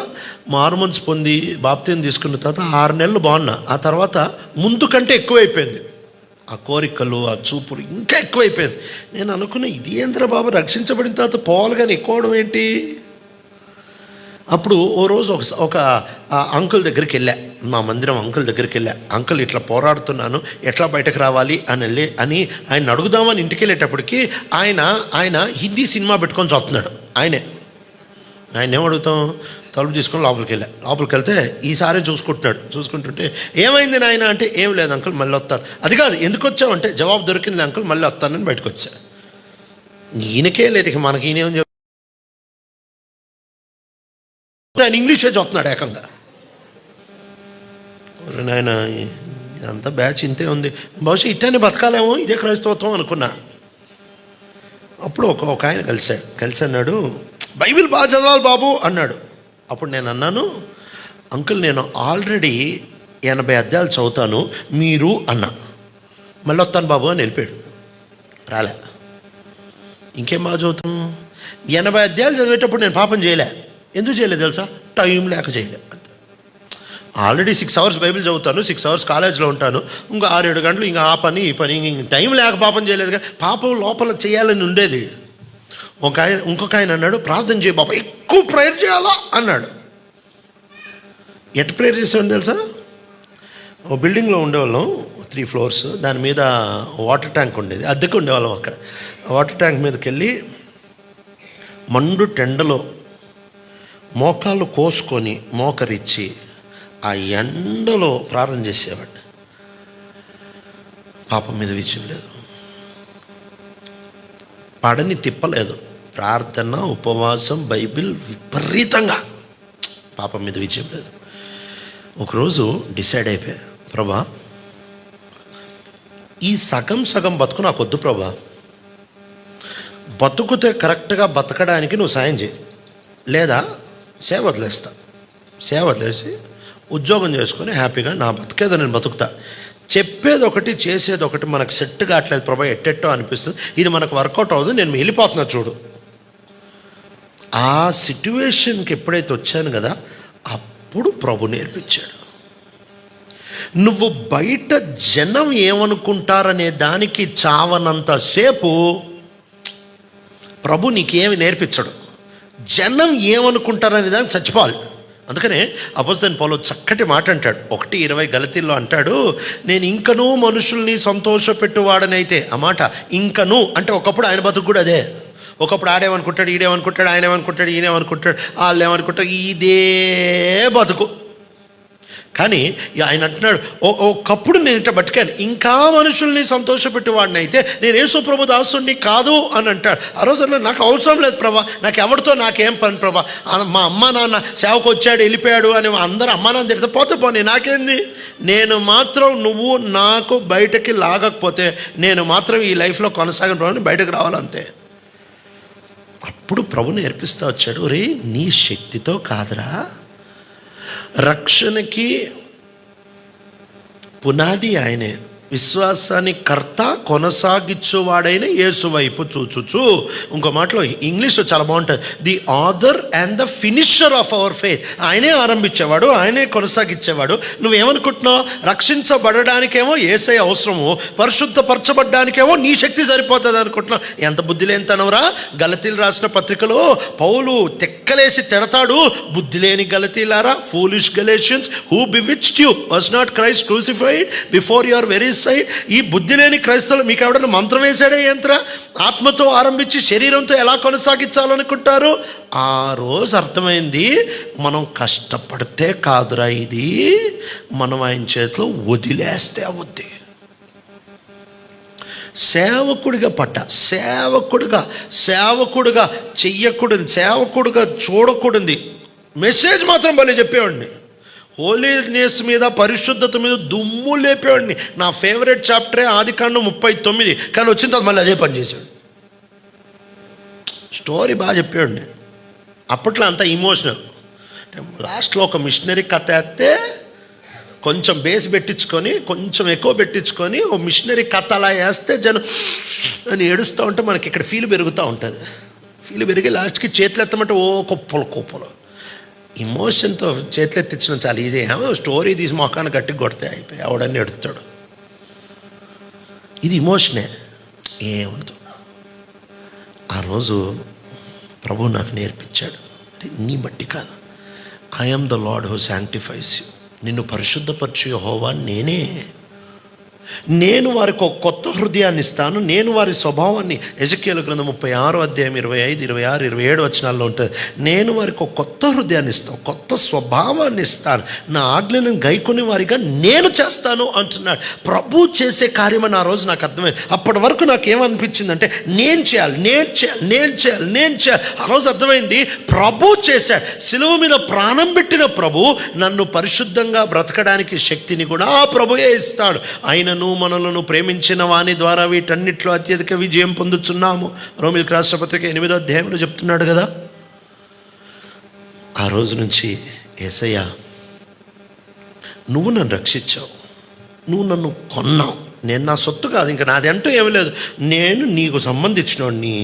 మారుమనసు పొంది బాప్తిసం తీసుకున్న తర్వాత 6 నెలలు బాగున్నా. ఆ తర్వాత ముందు కంటే ఎక్కువైపోయింది ఆ కోరికలు, ఆ చూపులు ఇంకా ఎక్కువైపోయింది. నేను అనుకున్నా, ఇది ఏంద్ర బాబు, రక్షించబడిన తర్వాత పోవాలి కానీ ఎక్కువడం ఏంటి. అప్పుడు ఓ రోజు ఒక అంకుల్ దగ్గరికి వెళ్ళా, మా మందిరం అంకుల్ దగ్గరికి వెళ్ళా. అంకుల్ ఇట్లా పోరాడుతున్నాను, ఎట్లా బయటకు రావాలి అని ఆయన అడుగుదామని ఇంటికి వెళ్ళేటప్పటికి ఆయన హిందీ సినిమా పెట్టుకొని చూస్తున్నాడు. ఆయన ఏమడుగుతాం, తలుపు తీసుకొని లోపలికి వెళ్తే ఈసారి చూసుకుంటుంటే, ఏమైంది నాయన అంటే, ఏం లేదు అంకుల్ మళ్ళీ వస్తాను. అది కాదు, ఎందుకు వచ్చావు అంటే, జవాబు దొరికింది అంకుల్ మళ్ళీ వస్తానని బయటకు వచ్చా. ఈయనకే లేదు, ఇక మనకి ఈయనేమని ఆయన ఇంగ్లీషే చూస్తున్నాడు ఏకంగా. నాయన ఇదంతా బ్యాచ్ ఇంతే ఉంది, బహుశా ఇట్టానే బతకాలేమో, ఇదే క్రైస్తవత్వం అనుకున్నా. అప్పుడు ఒక ఆయన కలిసి అన్నాడు, బైబిల్ బాగా చదవాలి బాబు అన్నాడు. అప్పుడు నేను అన్నాను, అంకుల్ నేను ఆల్రెడీ 80 అధ్యాయాలు చదువుతాను, మీరు అన్నా. మళ్ళీ వస్తాను బాబు అని వెళ్ళిపోయాడు, రాలే. ఇంకేం బాగా చదువుతాను, 80 అధ్యాయాలు చదివేటప్పుడు నేను పాపం చేయలే. ఎందుకు చేయలేదు తెలుసా, టైం లేక చేయలే. ఆల్రెడీ 6 అవర్స్ బైబిల్ చదువుతాను, 6 అవర్స్ కాలేజ్లో ఉంటాను, ఇంకా 6-7 గంటలు ఇంకా ఆ పని ఈ పని, ఇంక టైం లేక పాపం చేయలేదు. కానీ పాపం లోపల చేయాలని ఉండేది. ఇంకొక ఆయన అన్నాడు, ప్రార్థన చేయ బాబా, ఎక్కువ ప్రేయర్ చేయాలా అన్నాడు. ఎట్ ప్రేయర్ చేసామని తెలుసా, ఓ బిల్డింగ్లో ఉండేవాళ్ళం, 3 floors, దాని మీద వాటర్ ట్యాంక్ ఉండేది, అద్దెకు ఉండేవాళ్ళం. అక్కడ వాటర్ ట్యాంక్ మీదకి వెళ్ళి మండు టెండలో మోకాళ్ళు కోసుకొని మోకరిచ్చి ఆ ఎండలో ప్రార్థన చేసేవాడిని. పాపం మీద విజయం లేదు, పడని తిప్పలేదు. ప్రార్థన, ఉపవాసం, బైబిల్ విపరీతంగా, పాపం మీద విజయం లేదు. ఒకరోజు డిసైడ్ అయిపోయా, ప్రభా ఈ సగం బతుకు నాకు వద్దు ప్రభా, బతుకుతే కరెక్ట్గా బతకడానికి నువ్వు సాయం చేయి, లేదా సేవ వదిలేసి ఉద్యోగం చేసుకొని హ్యాపీగా నా బతికేదో నేను బతుకుతా. చెప్పేది ఒకటి చేసేది ఒకటి మనకు సెట్ కావట్లేదు ప్రభా, ఎట్టెట్టో అనిపిస్తుంది, ఇది మనకు వర్కౌట్ అవ్వదు, నేను వెళ్ళిపోతున్నా చూడు. ఆ సిట్యువేషన్కి ఎప్పుడైతే వచ్చాను కదా, అప్పుడు ప్రభు నేర్పించాడు, నువ్వు బయట జనం ఏమనుకుంటారనే దానికి చావనంత సేపు ప్రభు నీకేమి నేర్పించడు. జనం ఏమనుకుంటారనే దానికి చచ్చిపోవాలి. అందుకనే అపోస్తలుడైన పౌలు చక్కటి మాట అంటాడు, 1:20 గలతీల్లో అంటాడు, నేను ఇంకనూ మనుషుల్ని సంతోషపెట్టువాడనైతే. ఆ మాట ఇంకనూ అంటే, ఒకప్పుడు ఆయన బతుకు కూడా అదే. ఒకప్పుడు ఆడేమనుకుంటాడు, ఈడేమనుకుంటాడు, ఆయన ఏమనుకుంటాడు, ఈయనేమనుకుంటాడు, వాళ్ళు ఏమనుకుంటాడు, ఇదే బతుకు. కానీ ఆయన అంటున్నాడు, ఒకప్పుడు నేను ఇట్లా బతికాను, ఇంకా మనుషుల్ని సంతోషపెట్టేవాడిని అయితే నేను యేసు ప్రభు దాసుడిని కాదు అని అంటాడు. ఆ రోజు నాకు అవసరం లేదు ప్రభా, నాకు ఎవరితో నాకేం పని ప్రభా, మా అమ్మా నాన్న సేవకు వచ్చాడు వెళ్ళిపోయాడు అని అందరూ అమ్మా నాన్న తిడితే పోతే పోనీ, నాకేంది, నేను మాత్రం నువ్వు నాకు బయటకి లాగకపోతే నేను మాత్రం ఈ లైఫ్లో కొనసాగిన ప్రభు బయటకు రావాలంతే. అప్పుడు ప్రభు నేర్పిస్తూ వచ్చాడు, రే నీ శక్తితో కాదురా, రక్షణకి పునాది ఆయనే, విశ్వాసాన్ని కర్త కొనసాగించువాడైన యేసు వైపు చూచుచు. ఇంకో మాటలో ఇంగ్లీష్లో చాలా బాగుంటుంది, the author and the finisher of our faith. ఆయనే ఆరంభించేవాడు, ఆయనే కొనసాగించేవాడు. నువ్వేమనుకుంటున్నావు? రక్షించబడడానికేమో యేసయ్య అవసరము, పరిశుద్ధపరచబడ్డానికేమో నీ శక్తి సరిపోతుంది అనుకుంటున్నావు. ఎంత బుద్ధి లేనితనవరా! గలతీలు రాసిన పత్రికలో పౌలు తెక్కలేసి తిడతాడు, బుద్ధి లేని గలతీలారా, foolish Galatians, who bewitched you, was not Christ crucified before your very sight. ఈ బుద్ధి లేని క్రైస్తవులు మీకు ఎవడన్నా మంత్రం వేసాడే యంత్ర? ఆత్మతో ఆరంభించి శరీరంతో ఎలా కొనసాగించాలనుకుంటారు? ఆ రోజు అర్థమైంది, మనం కష్టపడితే కాదురా ఇది, మనం ఆయన చేతిలో వదిలేస్తే అవుద్ది. సేవకుడిగా సేవకుడిగా చెయ్యకూడదు, సేవకుడిగా చూడకూడదు. మెసేజ్ మాత్రం భలే చెప్పేవాడిని, హోలీనెస్ మీద, పరిశుద్ధత మీద దుమ్ము లేపేవాడిని. నా ఫేవరెట్ చాప్టరే ఆదికాండం 39, కానీ వచ్చిన తర్వాత మళ్ళీ అదే పని చేశాడు. స్టోరీ బాగా చెప్పేవాడిని. అప్పట్లో అంతా ఇమోషనల్. లాస్ట్లో ఒక మిషనరీ కథ వేస్తే కొంచెం బేస్ పెట్టించుకొని, కొంచెం ఎక్కువ పెట్టించుకొని, ఓ మిషనరీ కథ అలా వేస్తే జనం అని ఏడుస్తూ ఉంటే మనకి ఇక్కడ ఫీల్ పెరుగుతూ ఉంటుంది. ఫీల్ పెరిగి లాస్ట్కి చేతులు ఎత్తమంటే ఓ కుప్పలు ఇమోషన్తో చేతులు ఎత్తించడం చాలా ఈజీ. ఏమో స్టోరీ తీసి మొఖాన్ని గట్టిగా కొడితే అయిపోయి ఎవడన్నీ ఎడుతాడు. ఇది ఇమోషనే, ఏముండదు. ఆ రోజు ప్రభు నాకు నేర్పించాడు, నీ బట్టి కాదు, I am the lord who శాంక్టిఫైస్ you. నిన్ను పరిశుద్ధపరచు యెహోవా నేనే. నేను వారికి ఒక కొత్త హృదయాన్ని ఇస్తాను, నేను వారి స్వభావాన్ని, ఎజెకియేలు గ్రంథం 36 అధ్యాయం 25, 26, 27 వచనాల్లో ఉంటుంది. నేను వారికి ఒక కొత్త హృదయాన్ని ఇస్తాను, కొత్త స్వభావాన్ని ఇస్తాను, నా ఆజ్ఞలను గైకొని వారిగా నేను చేస్తాను అంటున్నాడు. ప్రభు చేసే కార్యమని ఆ రోజు నాకు అర్థమైంది. అప్పటి వరకు నాకు ఏమనిపించిందంటే నేను చేయాలి. ఆ రోజు అర్థమైంది, ప్రభు చేశాడు. సిలువ మీద ప్రాణం పెట్టిన ప్రభు నన్ను పరిశుద్ధంగా బ్రతకడానికి శక్తిని కూడా ఆ ప్రభుయే ఇస్తాడు. ఆయనను మనలను ప్రేమించిన వాని ద్వారా వీటన్నిటిలో అత్యధిక విజయం పొందుతున్నాము. రోమిలకు రాసిన పత్రిక 8వ అధ్యాయంలో చెప్తున్నాడు కదా. ఆ రోజు నుంచి యేసయ్య, నువ్వు నన్ను రక్షించావు, నువ్వు నన్ను కొన్నావు, నేను నా సొత్తు కాదు, ఇంకా నాది అంటూ ఏమీ లేదు, నేను నీకు సంబంధించినోడిని,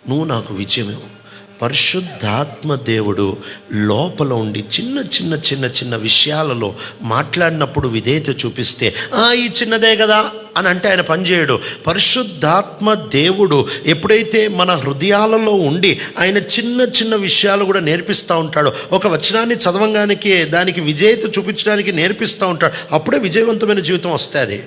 నువ్వు నాకు విజయం. పరిశుద్ధాత్మ దేవుడు లోపల ఉండి చిన్న విషయాలలో మాట్లాడినప్పుడు విధేయత చూపిస్తే, ఈ చిన్నదే కదా అని అంటే ఆయన పనిచేయడు. పరిశుద్ధాత్మ దేవుడు ఎప్పుడైతే మన హృదయాలలో ఉండి ఆయన చిన్న విషయాలు కూడా నేర్పిస్తూ ఉంటాడో, ఒక వచనాన్ని చదవంగానికి దానికి విధేయత చూపించడానికి నేర్పిస్తూ ఉంటాడు, అప్పుడే విజయవంతమైన జీవితం వస్తుంది.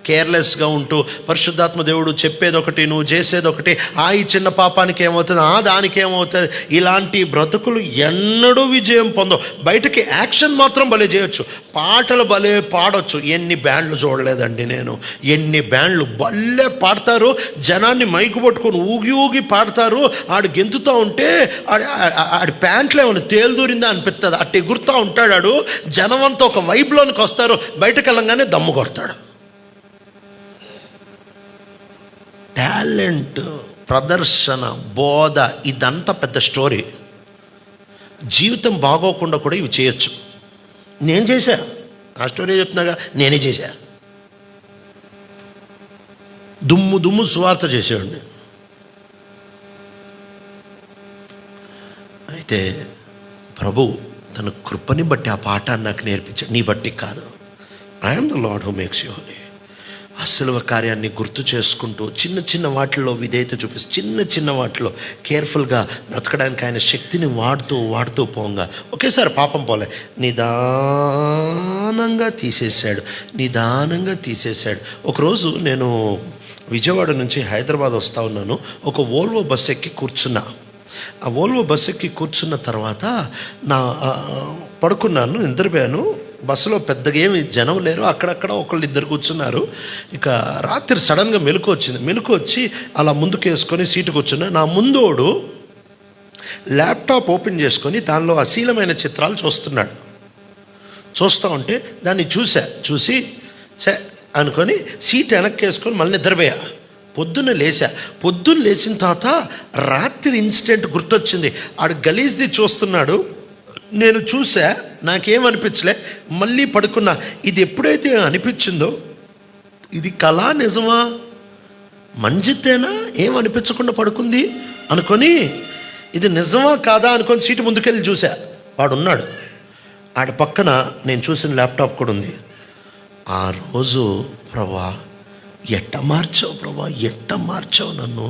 కేర్లెస్గా ఉంటూ పరిశుద్ధాత్మ దేవుడు చెప్పేది ఒకటి, నువ్వు చేసేది ఒకటి, ఈ చిన్న పాపానికి ఏమవుతుంది, దానికి ఏమవుతుంది, ఇలాంటి బ్రతుకులు ఎన్నడూ విజయం పొందవు. బయటకి యాక్షన్ మాత్రం భలే చేయొచ్చు, పాటలు భలే పాడవచ్చు. ఎన్ని బ్యాండ్లు చూడలేదండి నేను, ఎన్ని బ్యాండ్లు భలే పాడతారు, జనాన్ని మైకు పట్టుకొని ఊగి పాడతారు. ఆడు గెంతుతూ ఉంటే ఆడి ప్యాంట్లో ఏమైనా తేలుదూరిందా అనిపిస్తుంది, అటు ఎగురుతూ ఉంటాడు. ఆడు జనమంతా ఒక వైబ్లోనికి వస్తారు, బయటకు వెళ్ళంగానే దమ్ము కొడతాడు. టాలెంట్, ప్రదర్శన, బోధ, ఇదంతా పెద్ద స్టోరీ. జీవితం బాగోకుండా కూడా ఇవి చేయొచ్చు. నేను చేశా, ఆ స్టోరీ చెప్తున్నాగా, నేనే చేశా. దుమ్ము సువార్త చేసేవాడిని. అయితే ప్రభు తన కృపని బట్టి ఆ పాఠాన్ని నాకు నేర్పించాడు. నీ బట్టి కాదు, I am the lord who makes you Holi. ఆ సిలువ కార్యాన్ని గుర్తు చేసుకుంటూ చిన్న వాటిల్లో విధేయత చూపిస్తూ చిన్న వాటిలో కేర్ఫుల్గా బ్రతకడానికి ఆయన శక్తిని వాడుతూ పోగా ఒకేసారి పాపం పోలే, నిదానంగా తీసేశాడు. ఒకరోజు నేను విజయవాడ నుంచి హైదరాబాద్ వస్తూ ఉన్నాను. ఒక వోల్వో బస్ ఎక్కి కూర్చున్నా. ఆ వోల్వో బస్ ఎక్కి కూర్చున్న తర్వాత పడుకున్నాను, నిద్రపోయాను. బస్సులో పెద్దగా ఏమి జనం లేరు, అక్కడక్కడ ఒకళ్ళు ఇద్దరు కూర్చున్నారు. ఇక రాత్రి సడన్గా మెలకు వచ్చి అలా ముందుకు వేసుకొని సీటు కూర్చున్నా. నా ముందోడు ల్యాప్టాప్ ఓపెన్ చేసుకొని దానిలో అశ్లీలమైన చిత్రాలు చూస్తూ ఉంటే దాన్ని చూసి అనుకొని సీట్ వెనక్కి వేసుకొని మళ్ళీ నిద్రపోయా. పొద్దున్న లేచిన తర్వాత రాత్రి ఇన్సిడెంట్ గుర్తొచ్చింది. ఆడు గలీజ్ది చూస్తున్నాడు, నేను చూసా, నాకేమనిపించలే, మళ్ళీ పడుకున్నా. ఇది ఎప్పుడైతే అనిపించిందో ఇది కళ నిజమా, మంచితేనా, ఏమనిపించకుండా పడుకుంది అనుకొని ఇది నిజమా కాదా అనుకొని సీటు ముందుకెళ్ళి చూసా. వాడున్నాడు, ఆడ పక్కన నేను చూసిన ల్యాప్టాప్ కూడా ఉంది. ఆ రోజు ప్రభా ఎట్ట మార్చావు నన్ను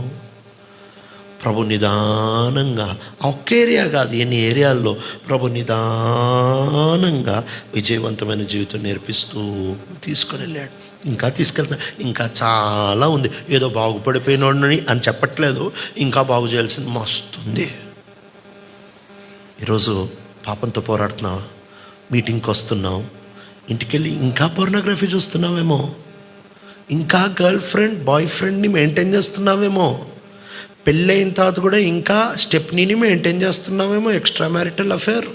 ప్రభు. నిదానంగా ఒక్క ఏరియా కాదు, ఎన్ని ఏరియాల్లో ప్రభు నిదానంగా విజయవంతమైన జీవితం నేర్పిస్తూ తీసుకొని వెళ్ళాడు. ఇంకా తీసుకెళ్తా, ఇంకా చాలా ఉంది. ఏదో బాగుపడిపోయినోడిని అని చెప్పట్లేదు, ఇంకా బాగు చేయాల్సింది మస్తుంది. ఈరోజు పాపంతో పోరాడుతున్నావు, మీటింగ్కి వస్తున్నావు, ఇంటికెళ్ళి ఇంకా పోర్నోగ్రఫీ చూస్తున్నావేమో, ఇంకా గర్ల్ ఫ్రెండ్ బాయ్ ఫ్రెండ్ని మెయింటైన్ చేస్తున్నావేమో, పెళ్ళైన తర్వాత కూడా ఇంకా స్టెప్నీని మెయింటైన్ చేస్తున్నావేమో, ఎక్స్ట్రా మ్యారిటల్ అఫేర్.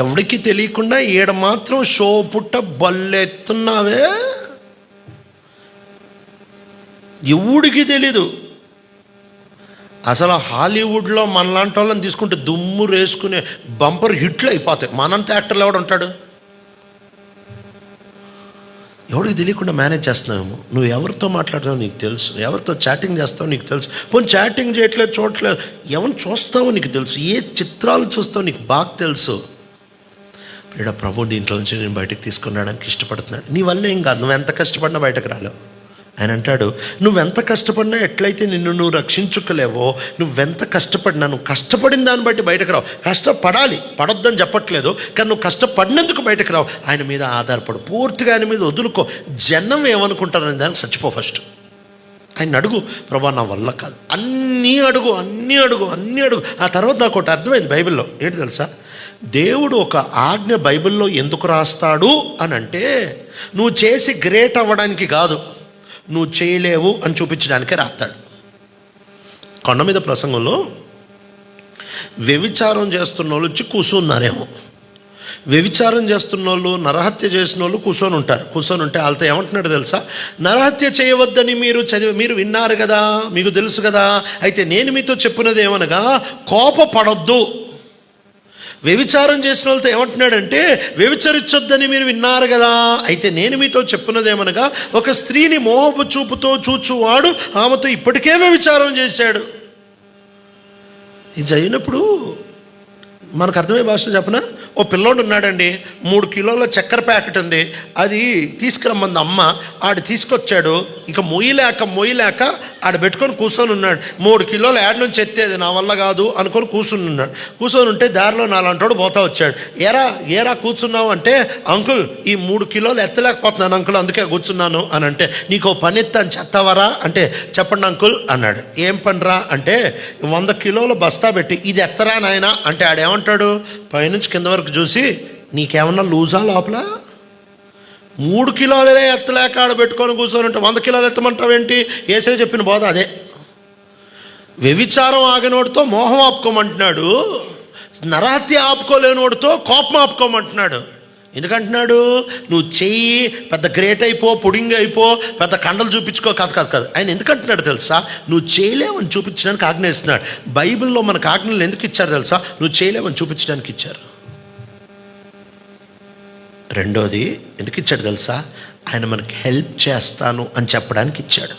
ఎవరికి తెలియకుండా ఈడ మాత్రం షో పుట్ట బల్లెత్తున్నావే, ఎవడికి తెలీదు. అసలు హాలీవుడ్లో మనలాంటి వాళ్ళని తీసుకుంటే దుమ్ము రేసుకునే బంపర్ హిట్లు అయిపోతాయి. మనంత యాక్టర్లు ఎవడు ఉంటాడు? ఎవరికి తెలియకుండా మేనేజ్ చేస్తున్నావేమో. నువ్వు ఎవరితో మాట్లాడుతావో నీకు తెలుసు, ఎవరితో చాటింగ్ చేస్తావో నీకు తెలుసు. పోనీ చాటింగ్ చేయట్లేదు, చూడట్లేదు, ఎవరిని చూస్తావో నీకు తెలుసు, ఏ చిత్రాలు చూస్తావో నీకు బాగా తెలుసు. ఇక్కడ ప్రభు దీంట్లో నుంచి నేను బయటకు తీసుకుని రావడానికి ఇష్టపడుతున్నాడు. నీ వల్ల ఏం కాదు, నువ్వు ఎంత కష్టపడినా బయటకు రాలేవు. ఆయన అంటాడు, నువ్వెంత కష్టపడినా, ఎట్లయితే నువ్వు రక్షించుకోలేవో, నువ్వెంత కష్టపడినా, నువ్వు కష్టపడిన దాన్ని బట్టి బయటకు రావు. కష్టపడాలి, పడొద్దని చెప్పట్లేదు, కానీ నువ్వు కష్టపడినందుకు బయటకు రావు. ఆయన మీద ఆధారపడు, పూర్తిగా ఆయన మీద వదులుకో. జనం ఏమనుకుంటారని దానికి చచ్చిపో ఫస్ట్. ఆయన అడుగు, ప్రభా నా వల్ల కాదు, అన్నీ అడుగు. ఆ తర్వాత నాకు ఒకటి అర్థమైంది బైబిల్లో. ఏంటి తెలుసా? దేవుడు ఒక ఆజ్ఞ బైబిల్లో ఎందుకు రాస్తాడు అని అంటే, నువ్వు చేసి గ్రేట్ అవ్వడానికి కాదు, నువ్వు చేయలేవు అని చూపించడానికే రాస్తాడు. కొండ మీద ప్రసంగంలో వ్యభిచారం చేస్తున్న వాళ్ళు వచ్చి కూర్చున్నారేమో. వ్యభిచారం చేస్తున్న వాళ్ళు, నరహత్య చేసిన వాళ్ళు కూర్చొని ఉంటారు. కూర్చొని ఉంటే వాళ్ళతో ఏమంటున్నాడు తెలుసా? నరహత్య చేయవద్దని మీరు విన్నారు కదా, మీకు తెలుసు కదా, అయితే నేను మీతో చెప్పినది ఏమనగా కోపపడొద్దు. వ్యభిచారం చేసిన వాళ్ళతో ఏమంటున్నాడంటే, వ్యభిచరించొద్దని మీరు విన్నారు కదా, అయితే నేను మీతో చెప్పినదేమనగా, ఒక స్త్రీని మోహపు చూపుతో చూచువాడు ఆమెతో ఇప్పటికే వ్యభిచారం చేశాడు. ఇది అయినప్పుడు మనకు అర్థమయ్యే భాషలో చెప్పనా, ఓ పిల్లోడు ఉన్నాడండి, 3 కిలోల చక్కెర ప్యాకెట్ ఉంది, అది తీసుకురమ్మంది అమ్మ. ఆడు తీసుకొచ్చాడు, ఇంకా మొయ్యలేక ఆడ పెట్టుకొని కూర్చొని ఉన్నాడు. 3 కిలోలు యాడ్ నుంచి ఎత్తేది నా వల్ల కాదు అనుకొని కూర్చొని ఉంటే దారిలో నాలంటోడు పోతా వచ్చాడు. ఏరా కూర్చున్నావు అంటే, అంకుల్ ఈ 3 కిలోలు ఎత్తలేకపోతున్నాను అంకుల్, అందుకే కూర్చున్నాను అని అంటే, నీకు పని ఎత్తాను చెత్తవరా అంటే, చెప్పండి అంకుల్ అన్నాడు. ఏం పనిరా అంటే, 100 కిలోల బస్తా పెట్టి ఇది ఎత్తరా నాయనా అంటే, ఆడేమంటాడు, పైనుంచి కింద వరకు చూసి, నీకేమన్నా లూజా లోపల, 3 కిలోలే ఎత్తలేక ఆడ పెట్టుకొని కూర్చొని ఉంటే 100 కిలోలు ఎత్తమంటావేంటి? ఏసే చెప్పిన బోధ అదే. వ్యభిచారం ఆగినోడితో మోహం ఆపుకోమంటున్నాడు, నరహత్య ఆపుకోలేనోడితో కోపం ఆపుకోమంటున్నాడు. ఎందుకంటున్నాడు? నువ్వు చెయ్యి పెద్ద గ్రేట్ అయిపో, పుడింగ్ అయిపో, పెద్ద కండలు చూపించుకో, కాదు. ఆయన ఎందుకంటున్నాడు తెలుసా? నువ్వు చేయలేవని చూపించడానికి ఆజ్ఞ ఇస్తున్నాడు. బైబిల్లో మనకు ఆజ్ఞలు ఎందుకు ఇచ్చారు తెలుసా? నువ్వు చేయలేవని చూపించడానికి ఇచ్చారు. రెండోది ఎందుకు ఇచ్చాడు తెలుసా? ఆయన మనకి హెల్ప్ చేస్తాను అని చెప్పడానికి ఇచ్చాడు.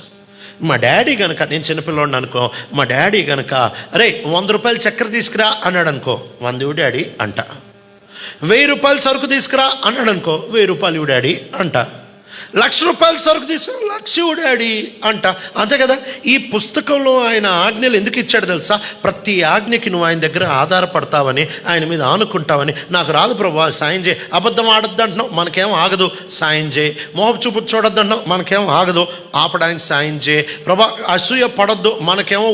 మా డాడీ కనుక, నేను చిన్నపిల్లోడిని అనుకో, మా డాడీ కనుక అరే 100 రూపాయలు చక్కెర తీసుకురా అన్నాడు అనుకో, 100 ఇవ్వు డాడీ అంట. 1000 రూపాయలు సరుకు తీసుకురా అన్నాడు అనుకో, 1000 రూపాయలు ఇవ్వు డాడీ అంట. 1,00,000 రూపాయలు సరుకు తీసుకురా, 1,00,000 ఇవ్వు డాడీ అంట. అంతే కదా. ఈ పుస్తకంలో ఆయన ఆజ్ఞలు ఎందుకు ఇచ్చాడు తెలుసా? ప్రతి ఆజ్ఞకి నువ్వు ఆయన దగ్గర ఆధారపడతావని, ఆయన మీద ఆనుకుంటావని. నాకు రాదు ప్రభా సాయం చేయి, అబద్ధం ఆడొద్దు అంటున్నావు, మనకేం ఆగదు సాయం చేయి, మోహపు చూపు చూడొద్దు అంటున్నావు, మనకేం ఆగదు ఆపడానికి సాయం చేయి. ప్రభా అసూయ పడొద్దు, మనకేమో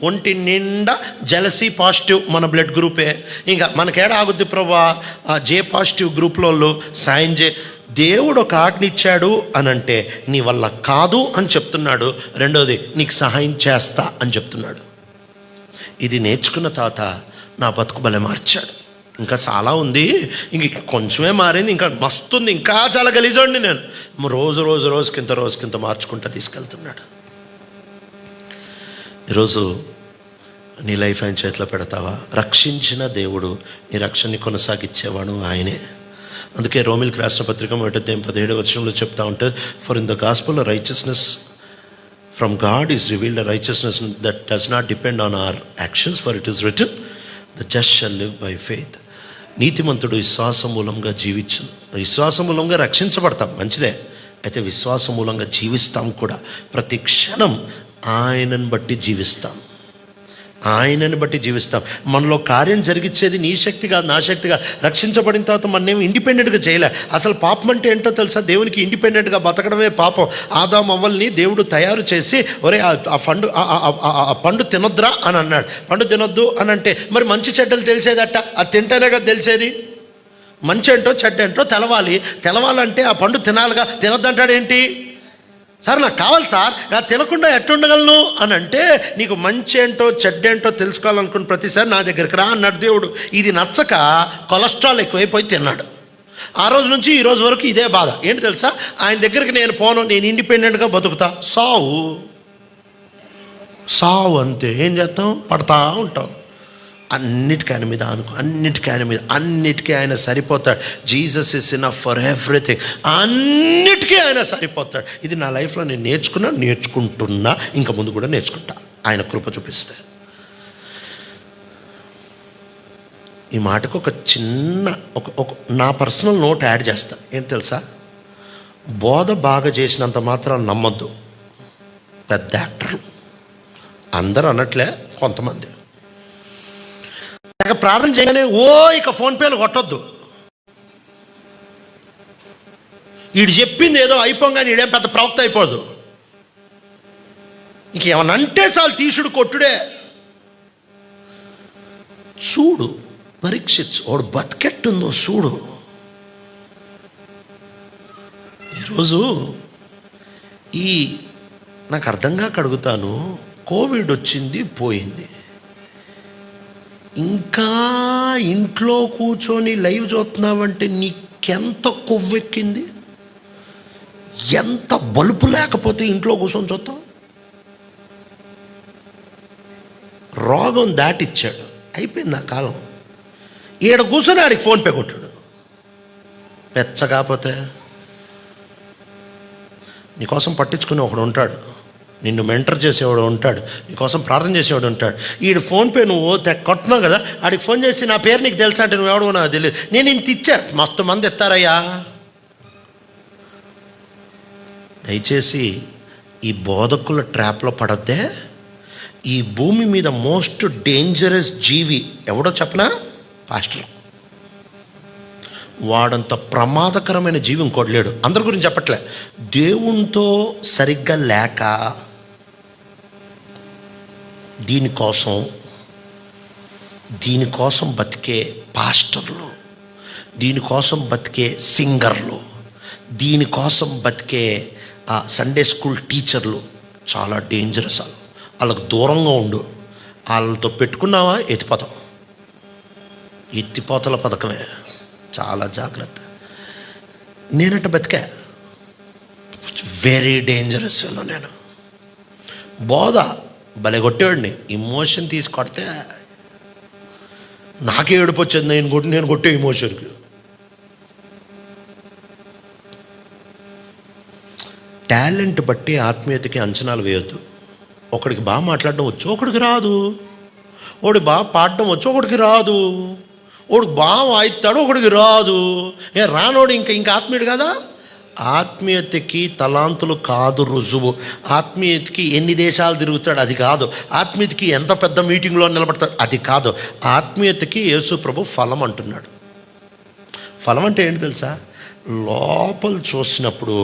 ఒంటి నిండా జలసీ పాజిటివ్ మన బ్లడ్ గ్రూపే, ఇంకా మనకేడ ఆగుద్ది ప్రభా జే పాజిటివ్ గ్రూప్లో సాయం చేయి. దేవుడు ఒక ఆజ్ఞ ఇచ్చాడు అని అంటే నీ వల్ల కాదు అని చెప్తున్నాడు. రెండోది నీకు సహాయం చేస్తా అని చెప్తున్నాడు. ఇది నేర్చుకున్న తర్వాత నా బతుకు భలే మార్చాడు. ఇంకా చాలా ఉంది, ఇంక కొంచెమే మారింది, ఇంకా మస్తుంది, ఇంకా చాలా గలీజోండి నేను. రోజుకింత మార్చుకుంటా తీసుకెళ్తున్నాడు. ఈరోజు నీ లైఫ్ ఆయన చేతిలో పెడతావా? రక్షించిన దేవుడు నీ రక్షణని కొనసాగించేవాడు ఆయనే. అందుకే రోమిల్కి రాసిన పత్రిక 1:17 చెప్తా ఉంటారు, for in the gospel righteousness from God is revealed, righteousness that does not depend on hour actions, for it is return the just shall live by faith. నీతిమంతుడు విశ్వాసం మూలంగా జీవించను. విశ్వాసం మూలంగా రక్షించబడతాం, మంచిదే. అయితే విశ్వాసం మూలంగా జీవిస్తాం కూడా. ప్రతి క్షణం ఆయనను బట్టి జీవిస్తాం, ఆయనని బట్టి జీవిస్తాం. మనలో కార్యం జరిగించేది నీ శక్తి కాదు, నా శక్తి కాదు. రక్షించబడిన తర్వాత మనమేమి ఇండిపెండెంట్గా చేయలే. అసలు పాపం అంటే ఏంటో తెలుసా? దేవునికి ఇండిపెండెంట్గా బతకడమే పాపం. ఆదాము అవ్వల్ని దేవుడు తయారు చేసి, ఒరే ఆ పండు తినొద్దురా అని అన్నాడు. పండు తినొద్దు అని అంటే మరి మంచి చెడ్డలు తెలిసేదట, అది తింటేనే కదా తెలిసేది. మంచి ఏంటో చెడ్డేంటో తెలవాలంటే ఆ పండు తినాలిగా. తినొద్దంటాడేంటి? సార్ నాకు కావాలి సార్, నా తినకుండా ఎట్టుండగలను అని అంటే, నీకు మంచి ఏంటో చెడ్డేంటో తెలుసుకోవాలనుకున్న ప్రతిసారి నా దగ్గరికి రా అన్నాడు దేవుడు. ఇది నచ్చక కొలెస్ట్రాల్ ఎక్కువైపోయి తిన్నాడు. ఆ రోజు నుంచి ఈ రోజు వరకు ఇదే బాధ. ఏంటి తెలుసా? ఆయన దగ్గరికి నేను పోను, నేను ఇండిపెండెంట్గా బతుకుతా. సావు అంతే. ఏం చేస్తాం? పడతా ఉంటాం. అన్నిటికీ ఆయన సరిపోతాడు. Jesus is enough for everything. అన్నిటికీ ఆయన సరిపోతాడు. ఇది నా లైఫ్లో నేను నేర్చుకుంటున్నా, ఇంకా ముందు కూడా నేర్చుకుంటా, ఆయన కృప చూపిస్తే. ఈ మాటకు ఒక చిన్న నా పర్సనల్ నోట్ యాడ్ చేస్తా. ఏంటి తెలుసా? బోధ బాగా చేసినంత మాత్రం నమ్మొద్దు. పెద్ద యాక్టర్లు అందరూ అనట్లే, కొంతమంది ప్రార్థన చేయగానే ఇక ఫోన్పేలు కొట్టొద్దు. వీడు చెప్పింది ఏదో అయిపోగానే వీడేం పెద్ద ప్రవక్త అయిపోదు. ఇంకేమనంటే చాలు తీసుడు కొట్టుడే. చూడు, పరీక్షించు, వాడు బతికెట్టుందో చూడు. ఈరోజు నాకు అర్థంగా అడుగుతాను, కోవిడ్ వచ్చింది పోయింది, ఇంకా ఇంట్లో కూర్చొని లైవ్ చూస్తున్నావంటే నీకెంత కొవ్వెక్కింది? ఎంత బలుపు లేకపోతే ఇంట్లో కూర్చొని చూస్తావు? రోగం దాటిచ్చాడు, అయిపోయింది ఆ కాలం. ఈడ కూర్చొని ఆడికి ఫోన్పే కొట్టాడు. పెచ్చకపోతే నీకోసం పట్టించుకుని ఒకడు ఉంటాడు, నిన్ను మెంటర్ చేసేవాడు ఉంటాడు, నీకోసం ప్రార్థన చేసేవాడు ఉంటాడు. ఈడు ఫోన్పే నువ్వు కొట్టున్నావు కదా, ఆడికి ఫోన్ చేసి నా పేరు నీకు తెలుసా అంటే నువ్వు ఎవడో నాకు తెలియదు, నేను ఇంత ఇచ్చా, మస్తు మంది ఎత్తారయ్యా. దయచేసి ఈ బోధకుల ట్రాప్లో పడొద్దే. ఈ భూమి మీద మోస్ట్ డేంజరస్ జీవి ఎవడో చెప్పనా? పాస్టర్. వాడంత ప్రమాదకరమైన జీవి ఇంకోటి లేడు. అందరి గురించి చెప్పట్లే, దేవునితో సరిగ్గా లేక దీనికోసం బతికే పాస్టర్లు, దీనికోసం బతికే సింగర్లు, దీనికోసం బతికే సండే స్కూల్ టీచర్లు చాలా డేంజరస్. వాళ్ళకు దూరంగా ఉండు. వాళ్ళతో పెట్టుకున్నావా ఎత్తిపోతల పథకమే. చాలా జాగ్రత్త. నేనట బతికా, వెరీ డేంజరస్. నేను బోధ భలే కొట్టేవాడిని. ఇమోషన్ తీసి కొడితే నాకే ఏడుపు వచ్చింది. నేను కొట్టే ఇమోషన్కి. టాలెంట్ బట్టి ఆత్మీయతకి అంచనాలు వేయొద్దు. ఒకడికి బాగా మాట్లాడడం వచ్చు, ఒకడికి రాదు. ఒకడికి బాగా పాడడం వచ్చు, ఒకడికి రాదు. ఒకడికి బాగా వాయిస్తాడు, ఒకడికి రాదు. రానోడు ఇంకా ఆత్మీయుడు కదా. ఆత్మీయతకి తలాంతులు కాదు రుజువు. ఆత్మీయతకి ఎన్ని దేశాలు తిరుగుతాడు అది కాదు. ఆత్మీయతకి ఎంత పెద్ద మీటింగ్లో నిలబడతాడు అది కాదు. ఆత్మీయతకి యేసు ప్రభు ఫలం అంటున్నాడు. ఫలం అంటే ఏంటి తెలుసా? లోపల చూసినప్పుడు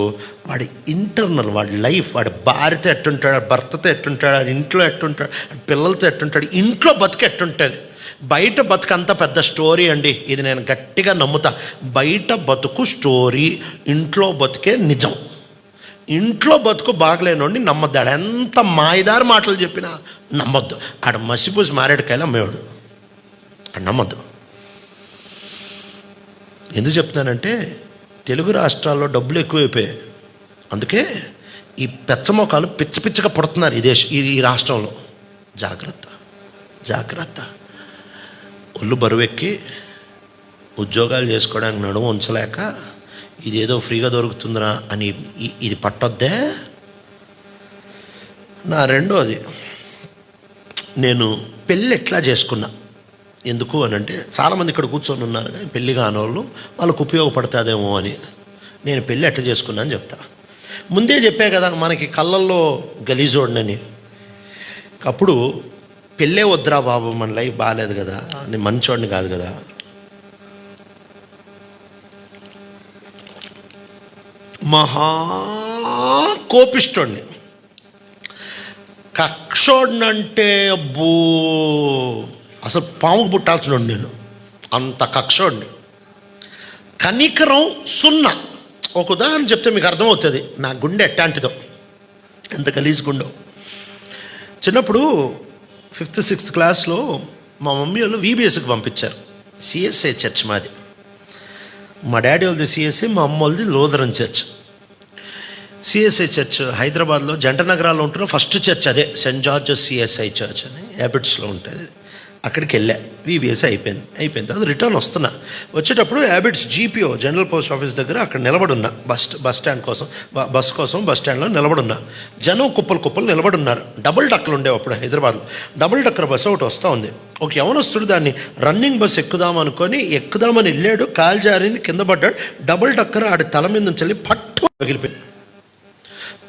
వాడి ఇంటర్నల్, వాడి లైఫ్, వాడి భార్యతో ఎట్టుంటాడు, భర్తతో ఎట్టుంటాడు, వాడి ఇంట్లో ఎట్టుంటాడు, పిల్లలతో ఎట్టుంటాడు, ఇంట్లో బతుకు ఎట్టుంటుంది. బయట బతుకు అంత పెద్ద స్టోరీ అండి. ఇది నేను గట్టిగా నమ్ముతా. బయట బతుకు స్టోరీ, ఇంట్లో బతుకే నిజం. ఇంట్లో బతుకు బాగలేనోడిని నమ్మద్దు. ఆడ ఎంత మాయదారి మాటలు చెప్పినా నమ్మొద్దు. ఆడ మసిపూసి మారేడుకాయలు అమ్మేవాడు, ఆడ నమ్మద్దు. ఎందుకు చెప్తున్నానంటే తెలుగు రాష్ట్రాల్లో డబ్బులు ఎక్కువైపోయాయి. అందుకే ఈ పెచ్చమోకాలు పిచ్చగా పుడుతున్నారు ఈ రాష్ట్రంలో. జాగ్రత్త. ఒళ్ళు బరువెక్కి ఉద్యోగాలు చేసుకోవడానికి నడుము ఉంచలేక ఇదేదో ఫ్రీగా దొరుకుతుందిరా అని ఇది పట్టొద్దే. నా రెండోది, నేను పెళ్ళి ఎట్లా చేసుకున్నా. ఎందుకు అని అంటే చాలామంది ఇక్కడ కూర్చొని ఉన్నారు పెళ్ళి కానోళ్ళు, వాళ్ళకు ఉపయోగపడుతుందేమో అని. నేను పెళ్ళి ఎట్లా చేసుకున్నా అని చెప్తా. ముందే చెప్పా కదా మనకి కళ్ళల్లో గలీజోడినని. అప్పుడు పెళ్ళే వద్దురా బాబు, మన లైఫ్ బాగాలేదు కదా, నేను మంచోడిని కాదు కదా. మహా కోపిష్టోడిని, కక్షోడినంటే అబ్బో అసలు పాముకు పుట్టాల్సిన నేను, అంత కక్షోడిని. కనికరం సున్నా. ఒక ఉదాహరణ చెప్తే మీకు అర్థమవుతుంది నా గుండె ఎట్టాంటిదో, ఎంత గలీజ్ గుండో. చిన్నప్పుడు 5th 6th క్లాస్లో మా మమ్మీ వాళ్ళు VBSకి పంపించారు. CSI చర్చ్ మాది. మా డాడీ వాళ్ళది CSI, మా అమ్మ వాళ్ళది లూథరన్ చర్చ్. CSI చర్చ్ హైదరాబాద్లో జంట నగరాల్లో ఉంటున్న ఫస్ట్ చర్చ్ అదే, సెయింట్ జార్జెస్ CSI చర్చ్ అని హ్యాబిట్స్లో ఉంటుంది. అక్కడికి వెళ్ళా. VBS అయిపోయింది తర్వాత రిటర్న్ వస్తున్నా. వచ్చేటప్పుడు habits GPO general post office దగ్గర అక్కడ నిలబడున్నా, బస్ స్టాండ్ కోసం, బస్ స్టాండ్లో నిలబడున్నా. జనం కుప్పలు నిలబడున్నారు. డబుల్ డక్కలు ఉండేవి అప్పుడు హైదరాబాద్లో. డబుల్ డక్కర్ బస్సు ఒకటి వస్తూ ఉంది. ఒక యవనస్తుడు దాన్ని రన్నింగ్ బస్ ఎక్కుదామని వెళ్ళాడు. కాలు జారింది, కింద పడ్డాడు. డబుల్ డక్కర్ ఆడి తల మీద నుంచి వెళ్ళి పట్టు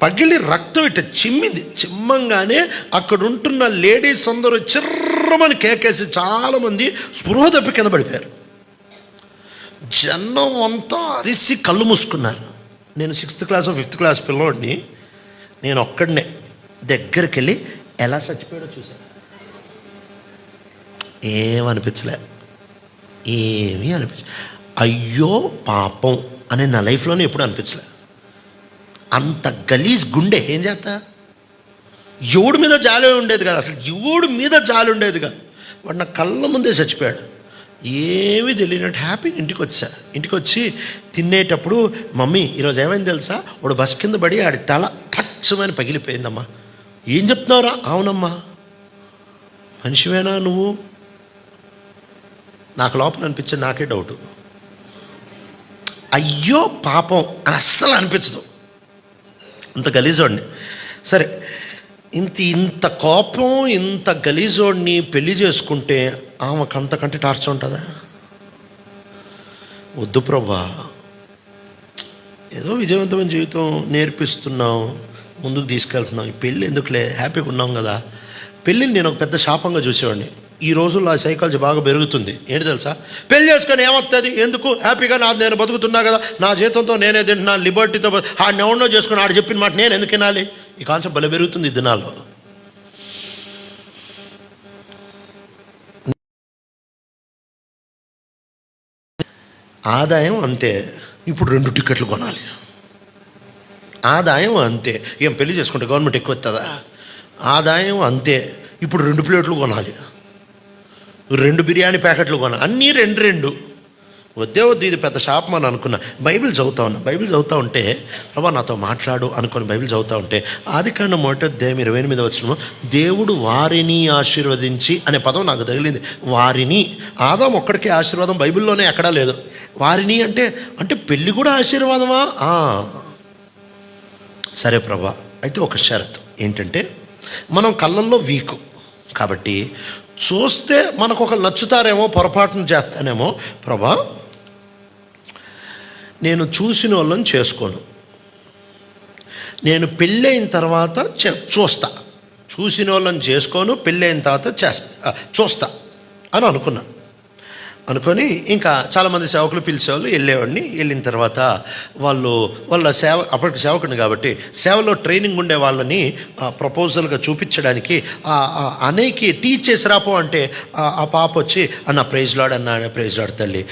పగిలి రక్తం ఇట్ట చిమ్మంగానే అక్కడ ఉంటున్న లేడీస్ అందరూ చిర్రమని కేకేసి చాలామంది స్పృహ తప్పి కింద పడిపోయారు. జనం అంతా అరిసి కళ్ళు మూసుకున్నారు. నేను 6th క్లాస్ 5th క్లాస్ పిల్లోడిని. నేను ఒక్కడనే దగ్గరికి వెళ్ళి ఎలా చచ్చిపోయాడో చూశాను. ఏమీ అనిపించలే. అయ్యో పాపం అని నా లైఫ్లోనే ఎప్పుడు అనిపించలే. అంత గలీజ్ గుండె. ఏం చేస్తా, ఎవడి మీద జాలి ఉండేది కదా, అసలు ఎవడి మీద జాలి ఉండేది కాదు. వాడు నా కళ్ళ ముందే చచ్చిపోయాడు. ఏమీ తెలియనట్టు హ్యాపీగా ఇంటికి వచ్చి తినేటప్పుడు మమ్మీ ఈరోజు ఏమైంది తెలుసా, వాడు బస్ కింద పడి ఆడి తల టచ్చమని పగిలిపోయిందమ్మా. ఏం చెప్తున్నావురా? అవునమ్మా. మనిషివేనా నువ్వు? నాకు లోపల అనిపించే నాకే డౌటు. అయ్యో పాపం అని అస్సలు అనిపించదు, అంత గలీజోడిని. సరే, ఇంత కోపం, ఇంత గలీజోడిని పెళ్లి చేసుకుంటే ఆమెకు అంతకంటే టార్చర్ ఉంటుందా? వద్దు ప్రభా, ఏదో విజయవంతమైన జీవితం నేర్పిస్తున్నాం, ముందుకు తీసుకెళ్తున్నాం. ఈ పెళ్ళి ఎందుకులే, హ్యాపీగా ఉన్నాం కదా. పెళ్ళిని నేను ఒక పెద్ద శాపంగా చూసేవాడిని. ఈ రోజుల్లో ఆ సైకాలజీ బాగా పెరుగుతుంది. ఏంటి తెలుసా, పెళ్ళి చేసుకొని ఏమవుతుంది, ఎందుకు, హ్యాపీగా నేను బతుకుతున్నా కదా, నా జీతంతో నేనే తింటున్నా, లిబర్టీతో ఆడిని ఎవరినో చేసుకుని ఆడు చెప్పిన మాట నేను ఎందుకు వినాలి. ఈ కాన్సెప్ట్ భలే పెరుగుతుంది ఈ దినాల్లో. ఆదాయం అంతే, ఇప్పుడు 2 టికెట్లు కొనాలి. ఆదాయం అంతే, ఏం పెళ్లి చేసుకుంటే గవర్నమెంట్ ఎక్కువ ఇస్తుందా? ఆదాయం అంతే, ఇప్పుడు 2 ప్లేట్లు కొనాలి, 2 బిర్యానీ ప్యాకెట్లు కొనాలి, అన్నీ 2 వద్దు ఇది పెద్ద శాపం అని అనుకున్నా. బైబిల్ చదువుతా ఉంటే ప్రభా నాతో మాట్లాడు అనుకొని బైబిల్ చదువుతూ ఉంటే ఆదికాండం 1:28 వచనం, దేవుడు వారిని ఆశీర్వదించి అనే పదం నాకు తగిలింది. వారిని, ఆదాం ఒక్కడికే ఆశీర్వాదం బైబిల్లోనే ఎక్కడా లేదు. వారిని అంటే పెళ్ళి కూడా ఆశీర్వాదమా? సరే ప్రభా, అయితే ఒక షరతు ఏంటంటే, మనం కళ్ళల్లో వీకు కాబట్టి చూస్తే మనకు ఒకరు నచ్చుతారేమో, పొరపాటును చేస్తానేమో. ప్రభా, నేను చూసిన వాళ్ళని చేసుకోను, నేను పెళ్ళైన తర్వాత చూస్తా. చూసిన వాళ్ళని చేసుకోను, పెళ్ళైన తర్వాత చూస్తా అని అనుకొని ఇంకా చాలామంది సేవకులు పిలిచేవాళ్ళు, వెళ్ళేవాడిని. వెళ్ళిన తర్వాత వాళ్ళ సేవ, అప్పటికి సేవకుడిని కాబట్టి సేవలో ట్రైనింగ్ ఉండే వాళ్ళని ప్రపోజల్గా చూపించడానికి అనేకి టీచ్ చేసి రాపో అంటే ఆ పాప వచ్చి అన్న ప్రైజ్ లాడ్ తల్లి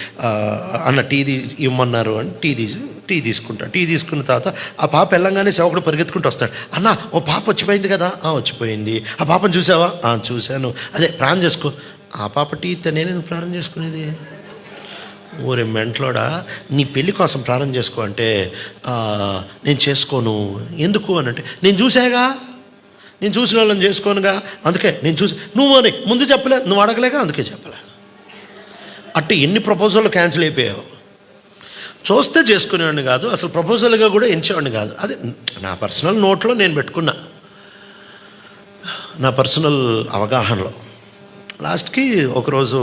అన్న టీ ఇవ్వమన్నారు అని టీ తీసుకున్న తర్వాత ఆ పాప వెళ్ళంగానే సేవకుడు పరిగెత్తుకుంటూ వస్తాడు. అన్న ఓ పాప వచ్చిపోయింది కదా. వచ్చిపోయింది. ఆ పాపను చూసావా? చూశాను. అదే ప్రార్థన చేసుకో. ఆ పాప టీ ఇస్తే నేనేందుకు ప్రార్థన చేసుకునేది? ఊరే మెంట్లోడా, నీ పెళ్ళి కోసం ప్రార్థన చేసుకో అంటే నేను చేసుకోను. ఎందుకు అని అంటే, నేను చూసాగా, నేను చూసిన వాళ్ళని చేసుకోనుగా, అందుకే నేను చూసి. నువ్వు అని ముందు చెప్పలే, నువ్వు అడగలేక అందుకే చెప్పలే. అట్టు ఎన్ని ప్రపోజల్ క్యాన్సిల్ అయిపోయావు. చూస్తే చేసుకునేవాడిని కాదు, అసలు ప్రపోజల్గా కూడా ఎంచేవాడిని కాదు. అది నా పర్సనల్ నోట్లో నేను పెట్టుకున్నా, నా పర్సనల్ అవగాహనలో. లాస్ట్కి ఒకరోజు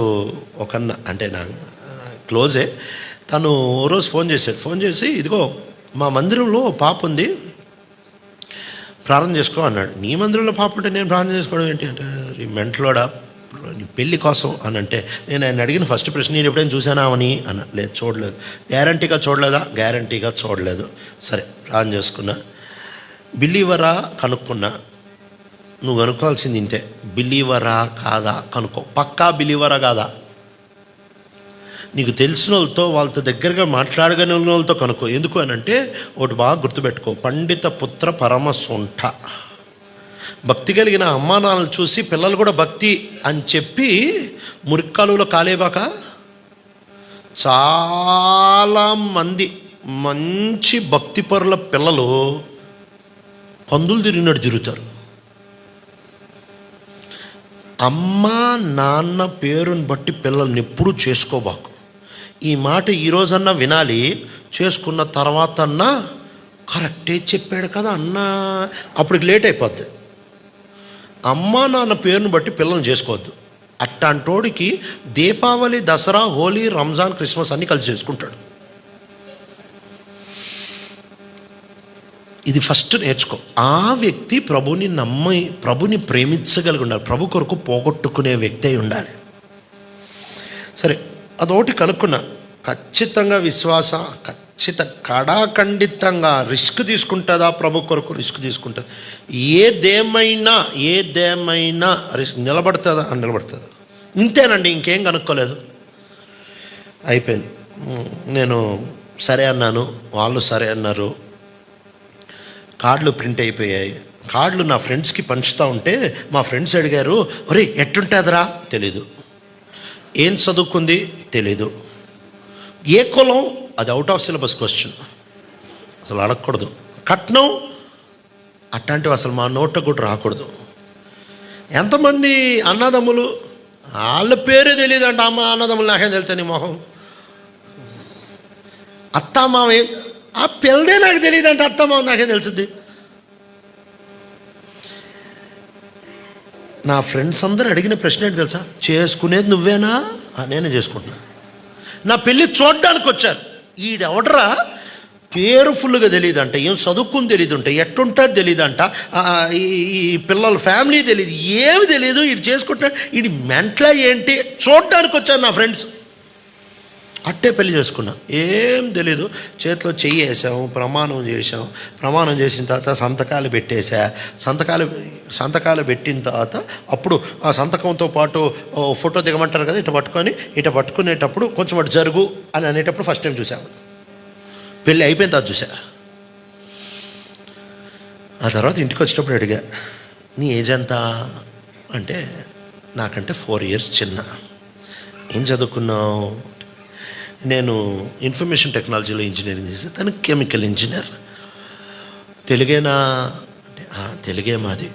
ఒకన్న అంటే నా క్లోజే, తను ఓ రోజు ఫోన్ చేసి ఇదిగో మా మందిరంలో పాప ఉంది, ప్రార్థన చేసుకో అన్నాడు. నీ మందిరంలో పాప ఉంటే నేను ప్రార్థన చేసుకోవడం ఏంటి అంటే, మెంటలోడా నీ పెళ్ళి కోసం అని అంటే, నేను ఆయన అడిగిన ఫస్ట్ ప్రశ్న, నేను ఎప్పుడైనా చూసానా అని అన్న. లేదు, చూడలేదు. గ్యారంటీగా చూడలేదా? గ్యారంటీగా చూడలేదు. సరే, ప్రార్థన చేసుకున్నా. బిలీవరా కనుక్కున్నా. నువ్వు కనుక్కోవాల్సింది ఇంతే, బిలీవరా కాదా కనుక్కో. పక్కా బిలీవరా కాదా? నీకు తెలిసిన వాళ్ళతో దగ్గరగా మాట్లాడగలిగిన వాళ్ళతో కనుక్కో. ఎందుకు అని అంటే, ఒకటి బాగా గుర్తుపెట్టుకో, పండిత పుత్ర పరమ సొంఠ. భక్తి కలిగిన అమ్మానాలను చూసి పిల్లలు కూడా భక్తి అని చెప్పి మురిక్కాలులో కాలేబాక చాలామంది మంచి భక్తిపరుల పిల్లలు పందులు తిరిగినట్టు తిరుగుతారు. అమ్మ నాన్న పేరుని బట్టి పిల్లల్ని ఎప్పుడూ చేసుకోబాకు. ఈ మాట ఈరోజన్నా వినాలి, చేసుకున్న తర్వాత అన్నా కరెక్టే చెప్పాడు కదా అన్నా, అప్పటికి లేట్ అయిపోద్ది. అమ్మ నాన్న పేరుని బట్టి పిల్లల్ని చేసుకోవద్దు. అట్టాంటోడికి దీపావళి, దసరా, హోలీ, రంజాన్, క్రిస్మస్ అన్నీ కలిసి చేసుకుంటాడు. ఇది ఫస్ట్ నేర్చుకో. ఆ వ్యక్తి ప్రభుని నమ్మి ప్రభుని ప్రేమించగలిగి ఉండాలి, ప్రభు కొరకు పోగొట్టుకునే వ్యక్తి అయి ఉండాలి. సరే, అదొకటి కనుక్కున్నా. ఖచ్చితంగా విశ్వాస, కడాఖండితంగా రిస్క్ తీసుకుంటుందా? ప్రభు కొరకు రిస్క్ తీసుకుంటుంది. ఏదేమైనా రిస్క్ నిలబడుతుందా? నిలబడుతుంది. ఇంతేనండి, ఇంకేం కనుక్కోలేదు. అయిపోయింది. నేను సరే అన్నాను, వాళ్ళు సరే అన్నారు. కార్డులు ప్రింట్ అయిపోయాయి. కార్డులు నా ఫ్రెండ్స్కి పంచుతూ ఉంటే మా ఫ్రెండ్స్ అడిగారు, ఒరే ఎట్టుంటుందిరా? తెలీదు. ఏం చదువుకుంది? తెలీదు. ఏ కులం? అది అవుట్ ఆఫ్ సిలబస్ క్వశ్చన్, అసలు అడగకూడదు. కట్నం అట్లాంటివి అసలు మా నోట కూడా రాకూడదు. ఎంతమంది అన్నదమ్ములు? వాళ్ళ పేరే తెలియదు అంట. అమ్మ అన్నదమ్ములు నాకేం తెలుస్తుంది మొహం. అత్తామావే ఆ పిల్లదే నాకు తెలియదు అంటే అత్తమావ నాకేం తెలుస్తుంది. నా ఫ్రెండ్స్ అందరూ అడిగిన ప్రశ్న ఏంటి తెలుసా? చేసుకునేది నువ్వేనా? నేనే చేసుకుంటున్నా. నా పెళ్ళి చూడడానికి వచ్చారు. ఈడెవడరా పేరు ఫుల్గా తెలియదంట, ఏం చదువుకుని తెలియదుంట, ఎట్టుంటుంది తెలియదంట, ఈ పిల్లల ఫ్యామిలీ తెలియదు, ఏమి తెలియదు. ఈడు చేసుకుంటా, ఈడు మెంట్లా ఏంటి? చూడడానికి వచ్చారు నా ఫ్రెండ్స్. అట్టే పెళ్లి చేసుకున్నా. ఏం తెలీదు. చేతిలో చెయ్యి వేసాము, ప్రమాణం చేసాం. ప్రమాణం చేసిన తర్వాత సంతకాలు పెట్టేశా. సంతకాలు పెట్టిన తర్వాత అప్పుడు ఆ సంతకంతో పాటు ఫోటో దిగమంటారు కదా, ఇట పట్టుకునేటప్పుడు కొంచెం అటు జరుగు అని అనేటప్పుడు ఫస్ట్ టైం చూసాము. పెళ్ళి అయిపోయిన తర్వాత చూసా. ఆ తర్వాత ఇంటికి వచ్చేటప్పుడు అడిగా, నీ ఏజ్ ఎంత అంటే, నాకంటే 4 years చిన్న. ఏం చదువుకున్నావు? నేను ఇన్ఫర్మేషన్ టెక్నాలజీలో ఇంజనీరింగ్ చేసి, తను కెమికల్ ఇంజనీర్. తెలుగేనా అంటే తెలుగే మాది.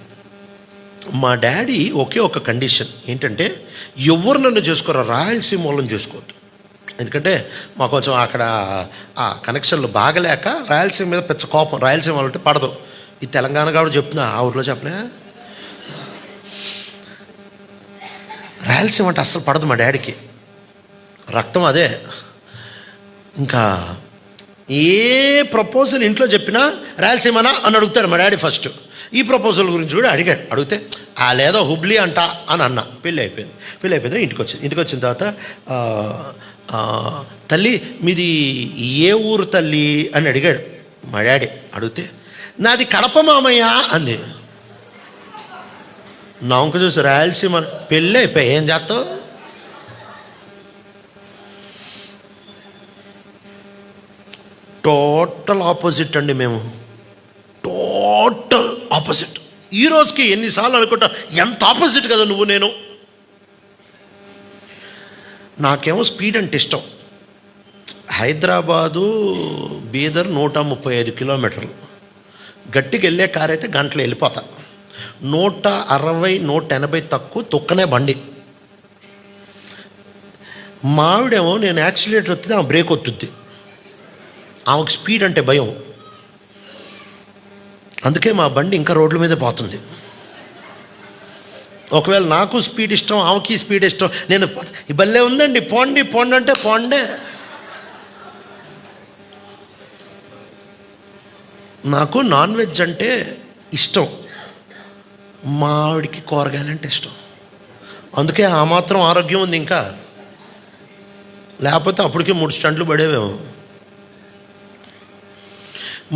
మా డాడీ ఒకే ఒక కండిషన్ ఏంటంటే, ఎవరు నన్ను చేసుకోరా, రాయలసీమ వాళ్ళని చేసుకోవద్దు. ఎందుకంటే మాకు కొంచెం అక్కడ ఆ కనెక్షన్లు బాగలేక రాయలసీమ మీద పెద్ద కోపం. రాయలసీమ వాళ్ళు అంటే పడదు. ఈ తెలంగాణ కాబట్టి చెప్తున్నా, ఆ ఊరిలో చెప్పలే. రాయలసీమ అంటే అస్సలు పడదు మా డాడీకి. రక్తం అదే. ఇంకా ఏ ప్రపోజల్ ఇంట్లో చెప్పినా రాయలసీమనా అని అడుగుతాడు మా డాడీ ఫస్ట్. ఈ ప్రపోజల్ గురించి కూడా అడిగితే లేదో హుబ్లీ అంట అని అన్న. పెళ్ళి అయిపోయింది. ఇంటికి వచ్చిన తర్వాత తల్లి మీది ఏ ఊరు తల్లి అని అడిగాడు మా డాడీ. అడిగితే నాది కడప మామయ్య అంది. నా వంక చూసి రాయలసీమ. పెళ్ళి అయిపోయి ఏం చేస్తావు? టోటల్ ఆపోజిట్ అండి మేము, టోటల్ ఆపోజిట్. ఈ రోజుకి ఎన్నిసార్లు అనుకుంటా, ఎంత ఆపోజిట్ కదా నువ్వు నేను. నాకేమో స్పీడ్ అంటే ఇష్టం. హైదరాబాదు బీదర్ 135 kilometers. గట్టికి వెళ్ళే కారు అయితే గంటలో వెళ్ళిపోతా. 160, 180 తక్కువ తొక్కనే బండి. మావిడేమో నేను యాక్సిలేటర్ వస్తుంది ఆమె బ్రేక్ వస్తుంది. ఆమెకు స్పీడ్ అంటే భయం. అందుకే మా బండి ఇంకా రోడ్ల మీదే పోతుంది. ఒకవేళ నాకు స్పీడ్ ఇష్టం, ఆమెకి స్పీడ్ ఇష్టం, నేను ఈ బల్లే ఉందండి పోండి పోండి అంటే పోండే. నాకు నాన్ వెజ్ అంటే ఇష్టం, మా ఆవిడికి కూరగాయలంటే ఇష్టం. అందుకే ఆ మాత్రం ఆరోగ్యం ఉంది ఇంకా, లేకపోతే అప్పటికే 3 స్టంట్లు పడేవేమో.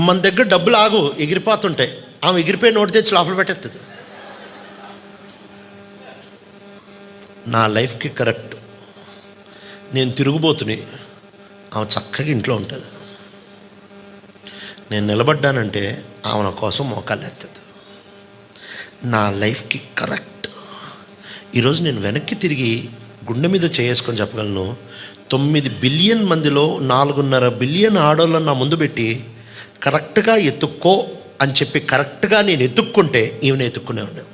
మన దగ్గర డబ్బులు ఆగు ఎగిరిపోతుంటాయి, ఆమె ఎగిరిపోయి నోటి తెచ్చి లోపల పెట్టేస్తుంది. నా లైఫ్కి కరెక్ట్, నేను తిరుగుబోతుని, ఆమె చక్కగా ఇంట్లో ఉంటుంది. నేను నిలబడ్డానంటే ఆమె నా కోసం మోకాలు ఎత్తుంది. నా లైఫ్కి కరెక్ట్. ఈరోజు నేను వెనక్కి తిరిగి గుండె మీద చేసుకొని చెప్పగలను, 9 బిలియన్ మందిలో 4.5 బిలియన్ ఆడోళ్ళని నా ముందు పెట్టి కరెక్ట్గా ఎత్తుక్కో అని చెప్పి కరెక్ట్గా నేను ఎత్తుక్కుంటే ఈమెను ఎత్తుక్కునే ఉన్నాను.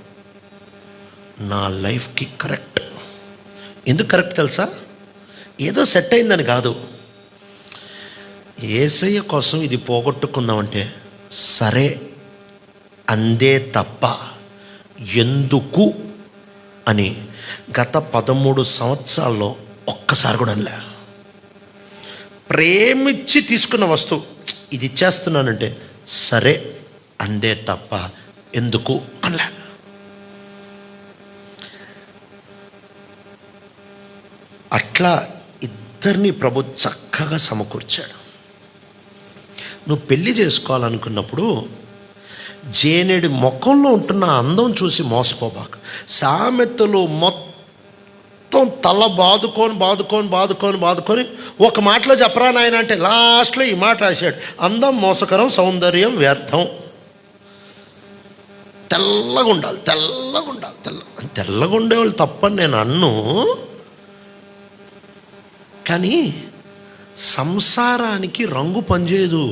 నా లైఫ్కి కరెక్ట్. ఎందుకు కరెక్ట్ తెలుసా? ఏదో సెట్ అయిందని కాదు, యేసయ్య కోసం ఇది పోగొట్టుకుందామంటే సరే అందే తప్ప ఎందుకు అని గత 13 సంవత్సరాల్లో ఒక్కసారి కూడా అనలే. ప్రేమించి తీసుకున్న వస్తువు ఇది ఇచ్చేస్తున్నానంటే సరే అందే తప్ప ఎందుకు అనలే. అట్లా ఇద్దరిని ప్రభు చక్కగా సమకూర్చాడు. నువ్వు పెళ్లి చేసుకోవాలనుకున్నప్పుడు జేనేడి ముఖంలో ఉంటున్న అందం చూసి మోసపోబాక. సామెతలు మొత్తం తల బాదుకొని ఒక మాటలో చెప్పరా నాయన అంటే లాస్ట్లో ఈ మాట రాశాడు, అందం మోసకరం, సౌందర్యం వ్యర్థం. తెల్లగా ఉండాలి. తెల్లగా ఉండేవాళ్ళు తప్పని నేను అన్ను, కానీ సంసారానికి రంగు పనిచేయదు.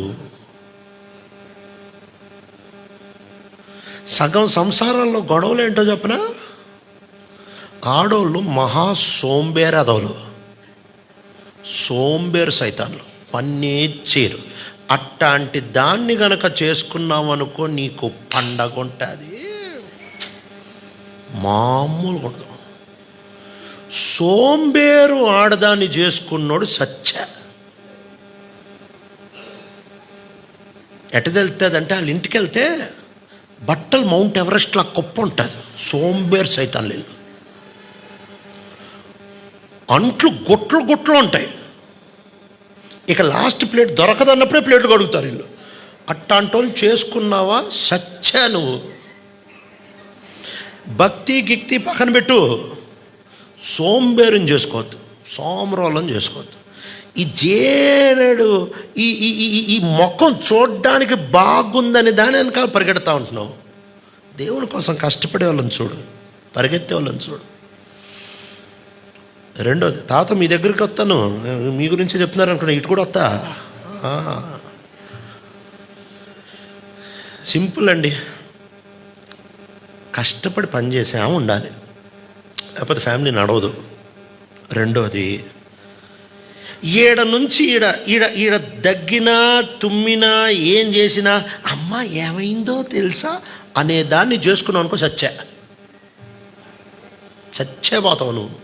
సగం సంసారాల్లో గొడవలు ఏంటో చెప్పనా? ఆడోళ్ళు మహా సోంబేరదవులు, సోంబేరు సైతాన్లు, పన్నేచ్చేరు. అట్లాంటి దాన్ని గనక చేసుకున్నావు అనుకో నీకు పండగ ఉంటుంది, మామూలుగా ఉండదు. సోంబేరు ఆడదాన్ని చేసుకున్నాడు సచ్చ. ఎట తెలుస్తుందంటే వాళ్ళ ఇంటికి వెళ్తే బట్టలు మౌంట్ ఎవరెస్ట్లా కుప్ప ఉంటుంది. సోంబేరు సైతాన్లు, అంట్లు గుట్లు ఉంటాయి. ఇక లాస్ట్ ప్లేట్ దొరకదన్నప్పుడే ప్లేట్లు కడుగుతారు వీళ్ళు. అట్లాంటి వాళ్ళు చేసుకున్నావా సచ్చా నువ్వు. భక్తి గిక్తి పక్కన పెట్టు, సోంబేరుని చేసుకోవద్దు, సోమరోళ్ళని చేసుకోవద్దు. ఈ జేనేడు ఈ ముఖం చూడడానికి బాగుందని దాని వెనకాల పరిగెడతా ఉంటున్నావు. దేవుని కోసం కష్టపడే వాళ్ళని చూడు, పరిగెత్తే వాళ్ళని చూడు. రెండోది, తాత మీ దగ్గరికి వస్తాను, మీ గురించి చెప్తున్నారు అనుకున్నా, ఇటు కూడా వస్తా. సింపుల్ అండి, కష్టపడి పనిచేసే ఉండాలి, లేకపోతే ఫ్యామిలీ నడవదు. రెండోది, ఈడ నుంచి ఈడ దగ్గినా తుమ్మినా ఏం చేసినా అమ్మ ఏమైందో తెలుసా అనే దాన్ని చేసుకున్నావు అనుకో చచ్చే పోతావు నువ్వు.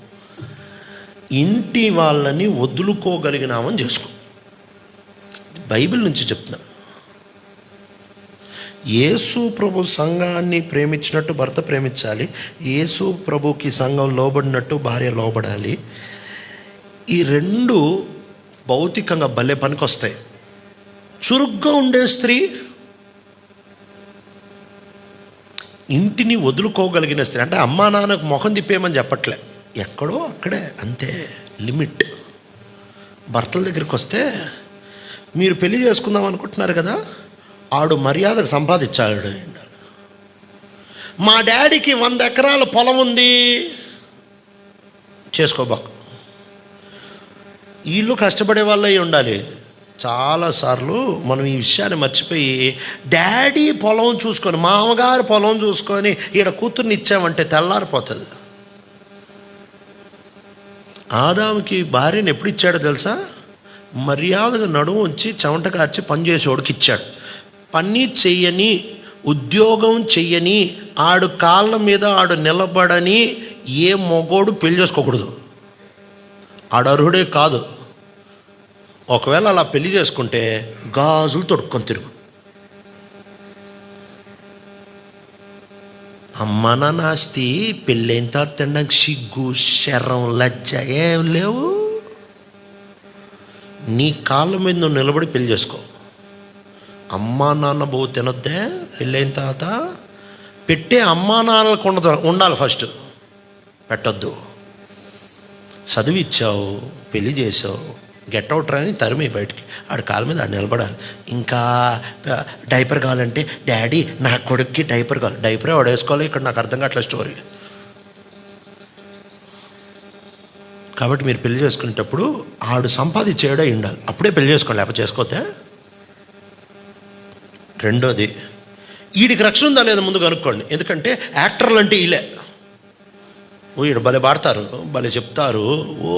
ఇంటి వాళ్ళని వదులుకోగలిగినామని చేసుకో. బైబిల్ నుంచి చెప్తున్నా. యేసు ప్రభు సంఘాన్ని ప్రేమించినట్టు భర్త ప్రేమించాలి, యేసు ప్రభుకి సంఘం లోబడినట్టు భార్య లోబడాలి. ఈ రెండు భౌతికంగా భలే పనికొస్తాయి. చురుగ్గా ఉండే స్త్రీ, ఇంటిని వదులుకోగలిగిన స్త్రీ, అంటే అమ్మా నాన్నకు ముఖం తిప్పేయమని చెప్పట్లే, ఎక్కడో అక్కడే అంతే లిమిట్. భర్తల దగ్గరికి వస్తే, మీరు పెళ్లి చేసుకుందాం అనుకుంటున్నారు కదా, ఆడు మర్యాదకు సంపాదించాడు. మా డాడీకి 100 ఎకరాల పొలం ఉంది, చేసుకోబాకు. వీళ్ళు కష్టపడే వాళ్ళే ఉండాలి. చాలాసార్లు మనం ఈ విషయాన్ని మర్చిపోయి డాడీ పొలం చూసుకొని, మామగారు పొలం చూసుకొని ఈడ కూతుర్ని ఇచ్చామంటే తెల్లారిపోతుంది. ఆదాముకి భార్యను ఎప్పుడు ఇచ్చాడో తెలుసా? మర్యాదగా నడుము ఉంచి చెమట కార్చి పనిచేసేవాడికి ఇచ్చాడు. పని చెయ్యని, ఉద్యోగం చెయ్యని, ఆడు కాళ్ళ మీద ఆడు నిలబడని ఏ మగోడు పెళ్లి చేసుకోకూడదు. ఆడు అర్హుడే కాదు. ఒకవేళ అలా పెళ్లి చేసుకుంటే గాజులు తొడుక్కొని తిరుగు. అమ్మ నాన్న ఆస్తి పెళ్ళైన తర్వాత తినడానికి సిగ్గు, శరం, లజ్జ ఏం లేవు. నీ కాళ్ళ మీద నువ్వు నిలబడి పెళ్లి చేసుకో. అమ్మా నాన్న బో తినొద్దే పెళ్ళైన తర్వాత. పెట్టే అమ్మా నాన్నలకు ఉండాలి ఫస్ట్, పెట్టొద్దు. చదివిచ్చావు, పెళ్లి చేసావు, గెట్ అవుట్ రాని తరిమి బయటికి, ఆడి కాళ్ళ మీద ఆడు నిలబడాలి. ఇంకా డైపర్ కావాలంటే డాడీ నా కొడుక్కి డైపర్ కావాలి. డైపరే వాడు వేసుకోవాలి. ఇక్కడ నాకు అర్థం కావట్లే స్టోరీ. కాబట్టి మీరు పెళ్లి చేసుకునేటప్పుడు ఆడు సంపాదించేయడే ఉండాలి, అప్పుడే పెళ్లి చేసుకోండి, లేకపోతే చేసుకోతే. రెండోది, వీడికి రక్షణ ఉందా లేదా ముందు కనుక్కోండి. ఎందుకంటే యాక్టర్లు అంటే వీళ్ళే. వీడు భలే పాడతారు, భలే చెప్తారు. ఓ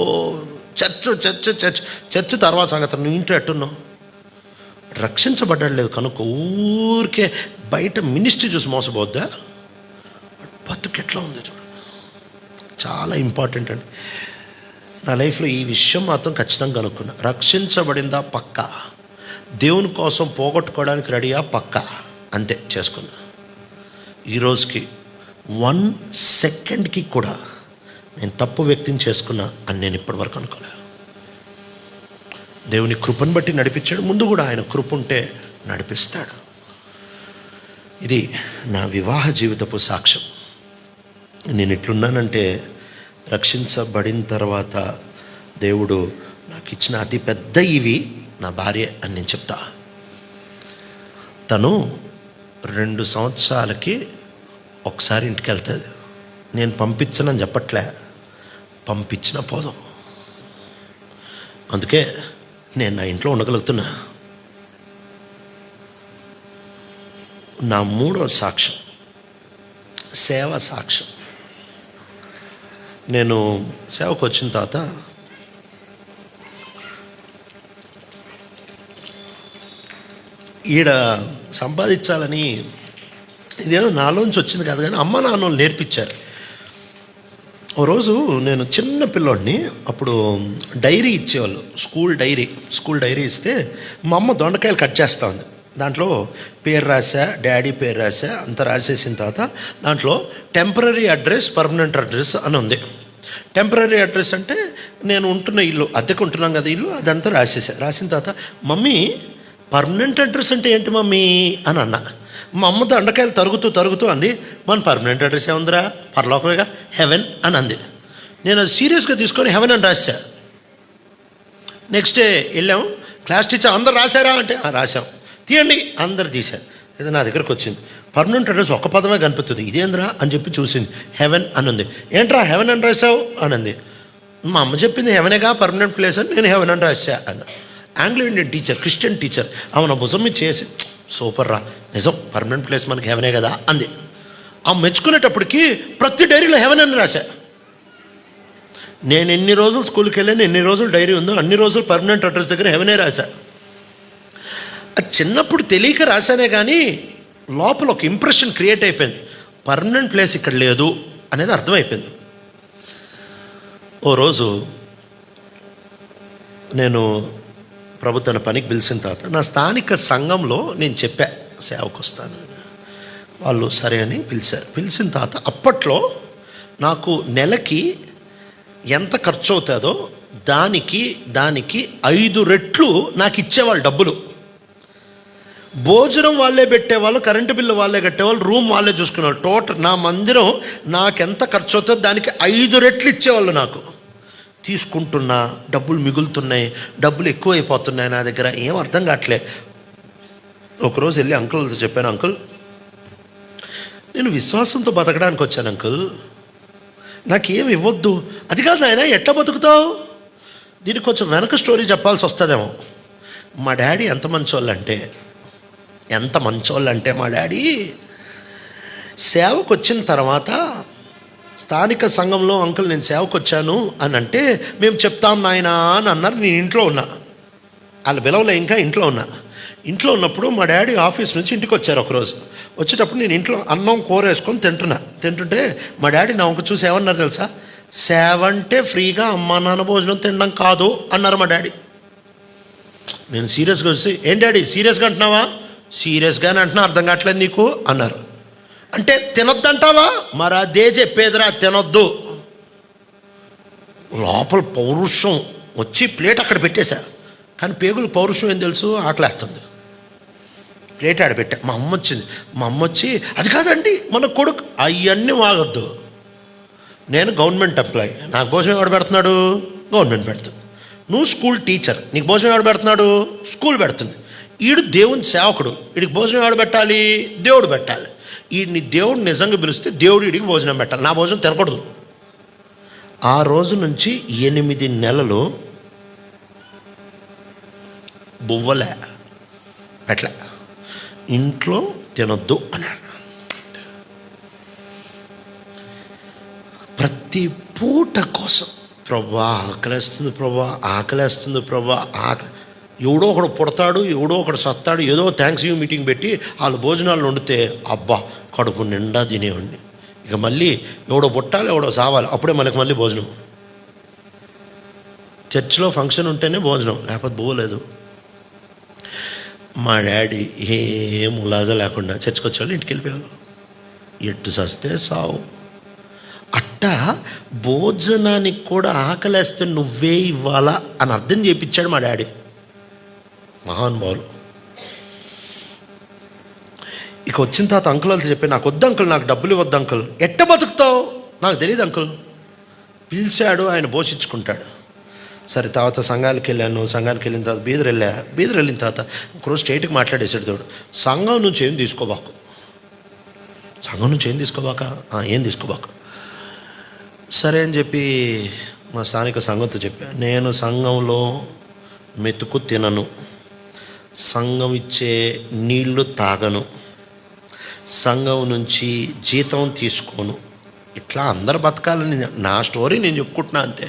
చర్చ్ చర్చ్ చర్చ్ చర్చ్ తర్వాత సంగతి. నువ్వు ఇంట్లో ఎట్టున్నావు? రక్షించబడ్డాడు లేదు కనుక్కో. ఊరికే బయట మినిస్ట్రీ చూసి మోసపోద్దా? బతుకు ఎట్లా ఉంది చూడండి. చాలా ఇంపార్టెంట్ అండి. నా లైఫ్లో ఈ విషయం మాత్రం ఖచ్చితంగా కనుక్కున్నా. రక్షించబడిందా? పక్కా. దేవుని కోసం పోగొట్టుకోవడానికి రెడీయా? పక్కా. అంతే చేసుకున్నా. ఈరోజుకి 1 సెకండ్కి కూడా నేను తప్పు వ్యక్తిని చేసుకున్నా అని నేను ఇప్పటివరకు అనుకోలే. దేవుని కృపను బట్టి నడిపించాడు. ముందు కూడా ఆయన కృప ఉంటే నడిపిస్తాడు. ఇది నా వివాహ జీవితపు సాక్ష్యం. నేను ఇట్లున్నానంటే రక్షించబడిన తర్వాత దేవుడు నాకు ఇచ్చిన అతి పెద్ద ఇవి నా భార్య అని నేను చెప్తా. తను 2 సంవత్సరాలకి ఒకసారి ఇంటికి వెళ్తుంది. నేను పంపించనని చెప్పట్లే, పంపించిన పోదాం. అందుకే నేను నా ఇంట్లో ఉండగలుగుతున్నా. నా 3వ సాక్ష్యం సేవ సాక్ష్యం. నేను సేవకు వచ్చిన తర్వాత ఈడ సంపాదించాలని ఇదేదో నాలోంచి వచ్చింది కాదు, కానీ అమ్మ నాన్న వాళ్ళు నేర్పించారు. ఓ రోజు నేను చిన్న పిల్లోడిని, అప్పుడు డైరీ ఇచ్చేవాళ్ళు, స్కూల్ డైరీ ఇస్తే మా అమ్మ దొండకాయలు కట్ చేస్తూ ఉంది. దాంట్లో పేరు రాసా, డాడీ పేరు రాసా, అంతా రాసేసిన తర్వాత దాంట్లో టెంపరరీ అడ్రస్, పర్మనెంట్ అడ్రస్ అని ఉంది. టెంపరరీ అడ్రస్ అంటే నేను ఉంటున్న ఇల్లు, అద్దెకు ఉంటున్నాం కదా ఇల్లు, అదంతా రాసిన తర్వాత మమ్మీ పర్మనెంట్ అడ్రస్ అంటే ఏంటి మమ్మీ అని అన్నా. మా అమ్మ దొండకాయలు తరుగుతూ అంది, మన పర్మనెంట్ అడ్రస్ ఏముందిరా, పరలోకమేగా, హెవెన్ అని అంది. నేను అది సీరియస్గా తీసుకొని హెవెన్ అని రాసా. నెక్స్ట్ డే వెళ్ళాము, క్లాస్ టీచర్ అందరు రాశారా అంటే రాసాం, తీయండి అందరు తీశారు. ఇది నా దగ్గరకు వచ్చింది, పర్మనెంట్ అడ్రస్ ఒక్క పదమే కనిపిస్తుంది, ఇదేంద్రా అని చెప్పి చూసింది, హెవెన్ అని ఉంది. ఏంట్రా హెవెన్ అని రాసావు అని అంది. మా అమ్మ చెప్పింది హెవెనేగా పర్మనెంట్ ప్లేస్ అని, నేను హెవెన్ అని రాసా అన్న. Anglo Indian teacher, Christian teacher, ఆమె నా భుజం మీద చేసి సూపర్ రా, నిజం పర్మనెంట్ ప్లేస్ మనకి హెవెనే కదా అంది. ఆ మెచ్చుకునేటప్పటికి ప్రతి డైరీలో హెవెన్ అని రాశా. నేను ఎన్ని రోజులు స్కూల్కి వెళ్ళాను, ఎన్ని రోజులు డైరీ ఉందో అన్ని రోజులు పర్మనెంట్ అడ్రస్ దగ్గర హెవెనే రాశా. అది చిన్నప్పుడు తెలియక రాశానే కానీ లోపల ఒక ఇంప్రెషన్ క్రియేట్ అయిపోయింది, పర్మనెంట్ ప్లేస్ ఇక్కడ లేదు అనేది అర్థమైపోయింది. ఓ రోజు నేను ప్రభు తన పనికి పిలిచిన తర్వాత నా స్థానిక సంఘంలో నేను చెప్పా సేవకు వస్తాను. వాళ్ళు సరే అని పిలిచారు. పిలిచిన తర్వాత అప్పట్లో నాకు నెలకి ఎంత ఖర్చు అవుతుందో దానికి 5 రెట్లు నాకు ఇచ్చేవాళ్ళు డబ్బులు. భోజనం వాళ్ళే పెట్టేవాళ్ళు, కరెంటు బిల్లు వాళ్ళే కట్టేవాళ్ళు, రూమ్ వాళ్ళే చూసుకునేవాళ్ళు. టోటల్ నా మందిరం నాకెంత ఖర్చు అవుతుందో దానికి 5 రెట్లు ఇచ్చేవాళ్ళు. నాకు తీసుకుంటున్నా, డబ్బులు మిగులుతున్నాయి, డబ్బులు ఎక్కువైపోతున్నాయి నా దగ్గర, ఏం అర్థం కావట్లే. ఒకరోజు వెళ్ళి అంకుల్తో చెప్పాను, అంకుల్ నేను విశ్వాసంతో బతకడానికి వచ్చాను అంకుల్, నాకేం ఇవ్వద్దు. అది కాదు నాయన, ఎట్లా బతుకుతావు? దీనికి కొంచెం వెనక స్టోరీ చెప్పాల్సి వస్తుందేమో. మా డాడీ ఎంత మంచోళ్ళంటే మా డాడీ సేవకు వచ్చిన తర్వాత స్థానిక సంఘంలో అంకుల్ నేను సేవకు వచ్చాను అని అంటే, మేము చెప్తాం నాయనా అని అన్నారు. నేను ఇంట్లో ఉన్నా, వాళ్ళు పిలవలే, ఇంకా ఇంట్లో ఉన్నా. ఇంట్లో ఉన్నప్పుడు మా డాడీ ఆఫీస్ నుంచి ఇంటికి వచ్చారు. ఒకరోజు వచ్చేటప్పుడు నేను ఇంట్లో అన్నం కూర వేసుకొని తింటుంటే మా డాడీ నా ఒక చూసి ఏమన్నారు తెలుసా? సేవ అంటే ఫ్రీగా అమ్మా నాన్న భోజనం తినడం కాదు అన్నారు మా డాడీ. నేను సీరియస్గా వచ్చి, ఏం డాడీ సీరియస్గా అంటున్నావా? సీరియస్గానే అంటున్నా, అర్థం కావట్లేదు నీకు అన్నారు. అంటే తినొద్దంటావా? మరి అదే చెప్పేదిరా, తినొద్దు. లోపల పౌరుషం వచ్చి ప్లేట్ అక్కడ పెట్టేశా, కానీ పేగులు పౌరుషం ఏం తెలుసు, ఆకలేస్తుంది. ప్లేట్ ఆడబెట్టా. మా అమ్మ వచ్చింది. మా అమ్మ వచ్చి, అది కాదండి మన కొడుకు, అవన్నీ వాగొద్దు. నేను గవర్నమెంట్ ఎంప్లాయీ, నాకు భోజనం ఎవడు పెడుతున్నాడు? గవర్నమెంట్ పెడుతుంది. నువ్వు స్కూల్ టీచర్, నీకు భోజనం ఎవడు పెడుతున్నాడు? స్కూల్ పెడుతుంది. ఈడు దేవుని సేవకుడు, వీడికి భోజనం ఎవడు పెట్టాలి? దేవుడు పెట్టాలి. వీడిని దేవుడు నిజంగా పిలిస్తే దేవుడు వీడికి భోజనం పెట్టాలి. నా భోజనం తినకూడదు. ఆ రోజు నుంచి 8 నెలలు బువ్వలే పెట్టలే, ఇంట్లో తినొద్దు అన్నాడు. ప్రతి పూట కోసం, ప్రభా ఆకలేస్తుంది, ప్రభా ఆకలేస్తుంది, ప్రభా ఎవడో ఒకడు పుడతాడు, ఎవడో ఒకడు సత్తాడు, ఏదో థ్యాంక్స్ యూ మీటింగ్ పెట్టి వాళ్ళు భోజనాలు వండితే అబ్బా కడుపు నిండా తినేవాడిని. ఇక మళ్ళీ ఎవడో పుట్టాలి, ఎవడో సావాలి, అప్పుడే మనకి మళ్ళీ భోజనం. చర్చిలో ఫంక్షన్ ఉంటేనే భోజనం, లేకపోతే పోలేదు. మా డాడీ ఏం ఉల్లాజ లేకుండా చర్చికి వచ్చేవాళ్ళు, ఇంటికి వెళ్ళిపోయేవాళ్ళు. ఎట్టు సస్తే సావు. అట్టా భోజనానికి కూడా ఆకలేస్తే నువ్వే ఇవ్వాలా అని అర్థం చేయించాడు మా డాడీ. మహానుభావులు. ఇక వచ్చిన తర్వాత అంకుల్ వాళ్ళతో చెప్పి, నాకు వద్దు అంకుల్, నాకు డబ్బులు ఇవ్వద్దు అంకుల్. ఎట్ట బతుకుతావు? నాకు తెలియదు అంకుల్. పిలిచాడు, ఆయన పోషించుకుంటాడు. సరే తర్వాత సంఘానికి వెళ్ళాను. సంఘానికి వెళ్ళిన తర్వాత బీదర్ వెళ్ళిన తర్వాత ఒకరోజు స్ట్రైట్కి మాట్లాడేసాడు దేవుడు, సంఘం నుంచి ఏం తీసుకోబాకు, సంఘం నుంచి ఏం తీసుకోబాక, ఏం తీసుకోబాక. సరే అని చెప్పి మా స్థానిక సంఘంతో చెప్పా, నేను సంఘంలో మెతుకు తినను, సంఘం ఇచ్చే నీళ్లు తాగను, సంఘం నుంచి జీతం తీసుకోను. ఇట్లా అందరు బతకాలని నా స్టోరీ నేను చెప్పుకుంటున్నా అంతే.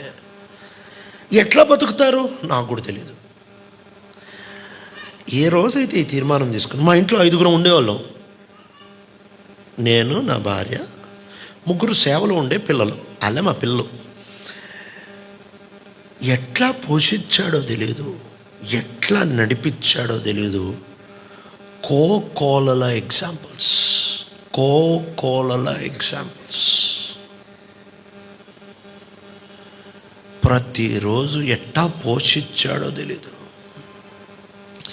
ఎట్లా బతుకుతారు నాకు కూడా తెలియదు. ఏ రోజైతే ఈ తీర్మానం తీసుకుని, మా ఇంట్లో 5 ఉండేవాళ్ళం, నేను, నా భార్య, 3 సేవలు ఉండే పిల్లలు, వాళ్ళే మా పిల్లలు. ఎట్లా పోషించాడో తెలియదు, ఎట్లా నడిపించాడో తెలియదు. కోకోలల ఎగ్జాంపుల్స్. ప్రతిరోజు ఎట్టా పోషించాడో తెలీదు.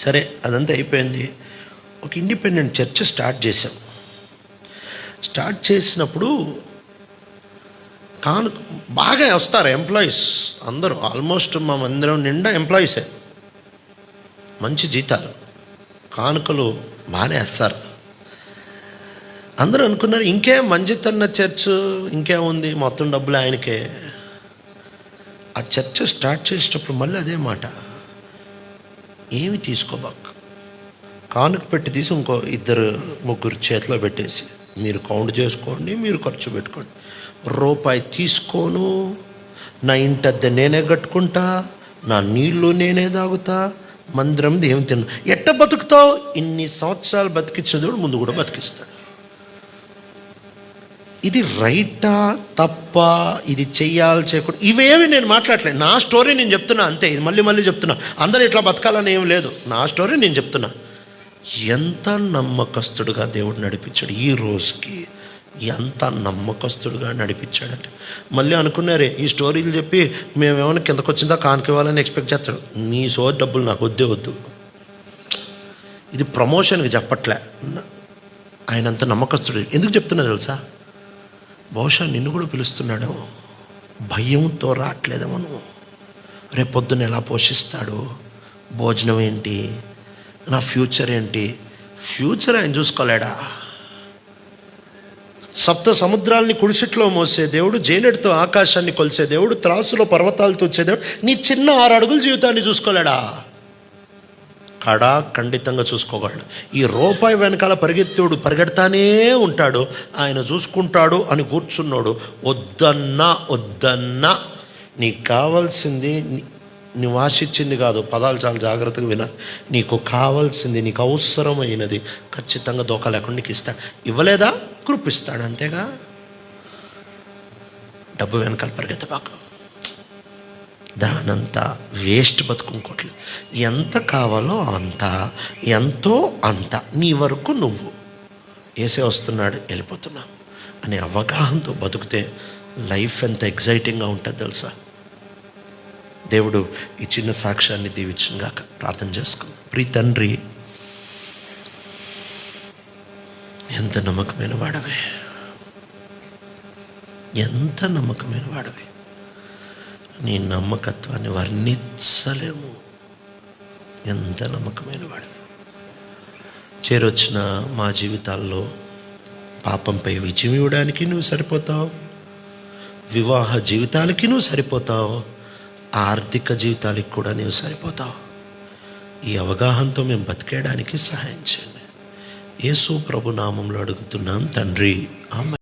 సరే అదంతా అయిపోయింది. ఒక ఇండిపెండెంట్ చర్చ్ స్టార్ట్ చేసాం. స్టార్ట్ చేసినప్పుడు బాగా వస్తారు ఎంప్లాయీస్ అందరూ, ఆల్మోస్ట్ మా మందిరం నిండా ఎంప్లాయీసే, మంచి జీతాలు, కానుకలు బాగానే వేస్తారు. అందరూ అనుకున్నారు ఇంకేం మంచితన్న చర్చ్, ఇంకేముంది, మొత్తం డబ్బులు ఆయనకే. ఆ చర్చ్ స్టార్ట్ చేసేటప్పుడు మళ్ళీ అదే మాట, ఏమి తీసుకోబాక, కానుక పెట్టి తీసి ఇంకో 2-3 చేతిలో పెట్టేసి, మీరు కౌంట్ చేసుకోండి, మీరు ఖర్చు పెట్టుకోండి, రూపాయి తీసుకోను, నా ఇంటద్దె నేనే కట్టుకుంటా, నా నీళ్ళు నేనే తాగుతా, మందిరం ఏం తిన్నా. ఎట్ట బతుకుతావు? ఇన్ని సంవత్సరాలు బతికించిన దేవుడు ముందు కూడా బతికిస్తాడు. ఇది రైటా తప్ప, ఇది చెయ్యాలి చేయకూడదు, ఇవేమి నేను మాట్లాడలేదు. నా స్టోరీ నేను చెప్తున్నా అంతే. ఇది మళ్ళీ చెప్తున్నా, అందరూ ఇట్లా బతకాలని ఏం లేదు. నా స్టోరీ నేను చెప్తున్నా. ఎంత నమ్మకస్తుడుగా దేవుడు నడిపించాడు, ఈ రోజుకి ఎంత నమ్మకస్తుడుగా నడిపించాడంటే. మళ్ళీ అనుకున్నారే ఈ స్టోరీలు చెప్పి మేమేమైనా కిందకు వచ్చిందా కానుక ఇవ్వాలని ఎక్స్పెక్ట్ చేస్తాడు. నీ డబ్బులు నాకు వద్దు. ఇది ప్రమోషన్కి చెప్పట్లే, ఆయన అంత నమ్మకస్తుడు. ఎందుకు చెప్తున్నా తెలుసా? బహుశా నిన్ను కూడా పిలుస్తున్నాడు, భయంతో రావట్లేదేమో నువ్వు. రేపు పొద్దున్న ఎలా పోషిస్తాడు, భోజనం ఏంటి, నా ఫ్యూచర్ ఏంటి? ఫ్యూచర్ ఆయన చూసుకోలేడా? 7 సముద్రాలని కుడిసిట్లో మోసే దేవుడు, జేనెడుతో ఆకాశాన్ని కొలిసే దేవుడు, త్రాసులో పర్వతాలు తూచే దేవుడు నీ చిన్న 6 అడుగుల జీవితాన్ని చూసుకోలేడా? ఖండితంగా చూసుకోగలడు. ఈ రూపాయి వెనకాల పరిగెడతానే ఉంటాడు, ఆయన చూసుకుంటాడు అని కూర్చున్నాడు. వద్దన్నా నీకు కావాల్సింది, నువ్వు ఆశించింది కాదు. పదాలు చాలా జాగ్రత్తగా వినా. నీకు కావాల్సింది, నీకు అవసరమైనది ఖచ్చితంగా దోకా లేకుండా నీకు ఇస్తాడు. ఇవ్వలేదా కృపిస్తాడు, అంతేగా. డబ్బు వెనకాల పరిగెత్తబాకు, దానంతా వేస్ట్ బతుకుంకోట్లేదు. ఎంత కావాలో అంత, ఎంతో అంత, నీ వరకు నువ్వు. ఏసే వస్తున్నాడు, వెళ్ళిపోతున్నావు అనే అవగాహనతో బతుకుతే లైఫ్ ఎంత ఎగ్జైటింగ్గా ఉంటుంది తెలుసా. దేవుడు ఈ చిన్న సాక్ష్యాన్ని దీవించుగాక. ప్రార్థన చేసుకుందాం. ప్రియ తండ్రి, ఎంత నమ్మకమైన వాడవే, ఎంత నమ్మకమైన వాడవే. నీ నమ్మకత్వాన్ని వర్ణించలేము. ఎంత నమ్మకమైన వాడవే. చేరొచ్చిన మా జీవితాల్లో పాపంపై విజయం ఇవ్వడానికి నువ్వు సరిపోతావు, వివాహ జీవితాలకి నువ్వు సరిపోతావు, ఆర్థిక జీవితాలకు కూడా నువ్వు సరిపోతావు. ఈ అవగాహనతో మేము బతికేయడానికి సహాయం చేయండి. యేసు ప్రభు నామంలో అడుగుతున్నాం తండ్రి, ఆమేన్.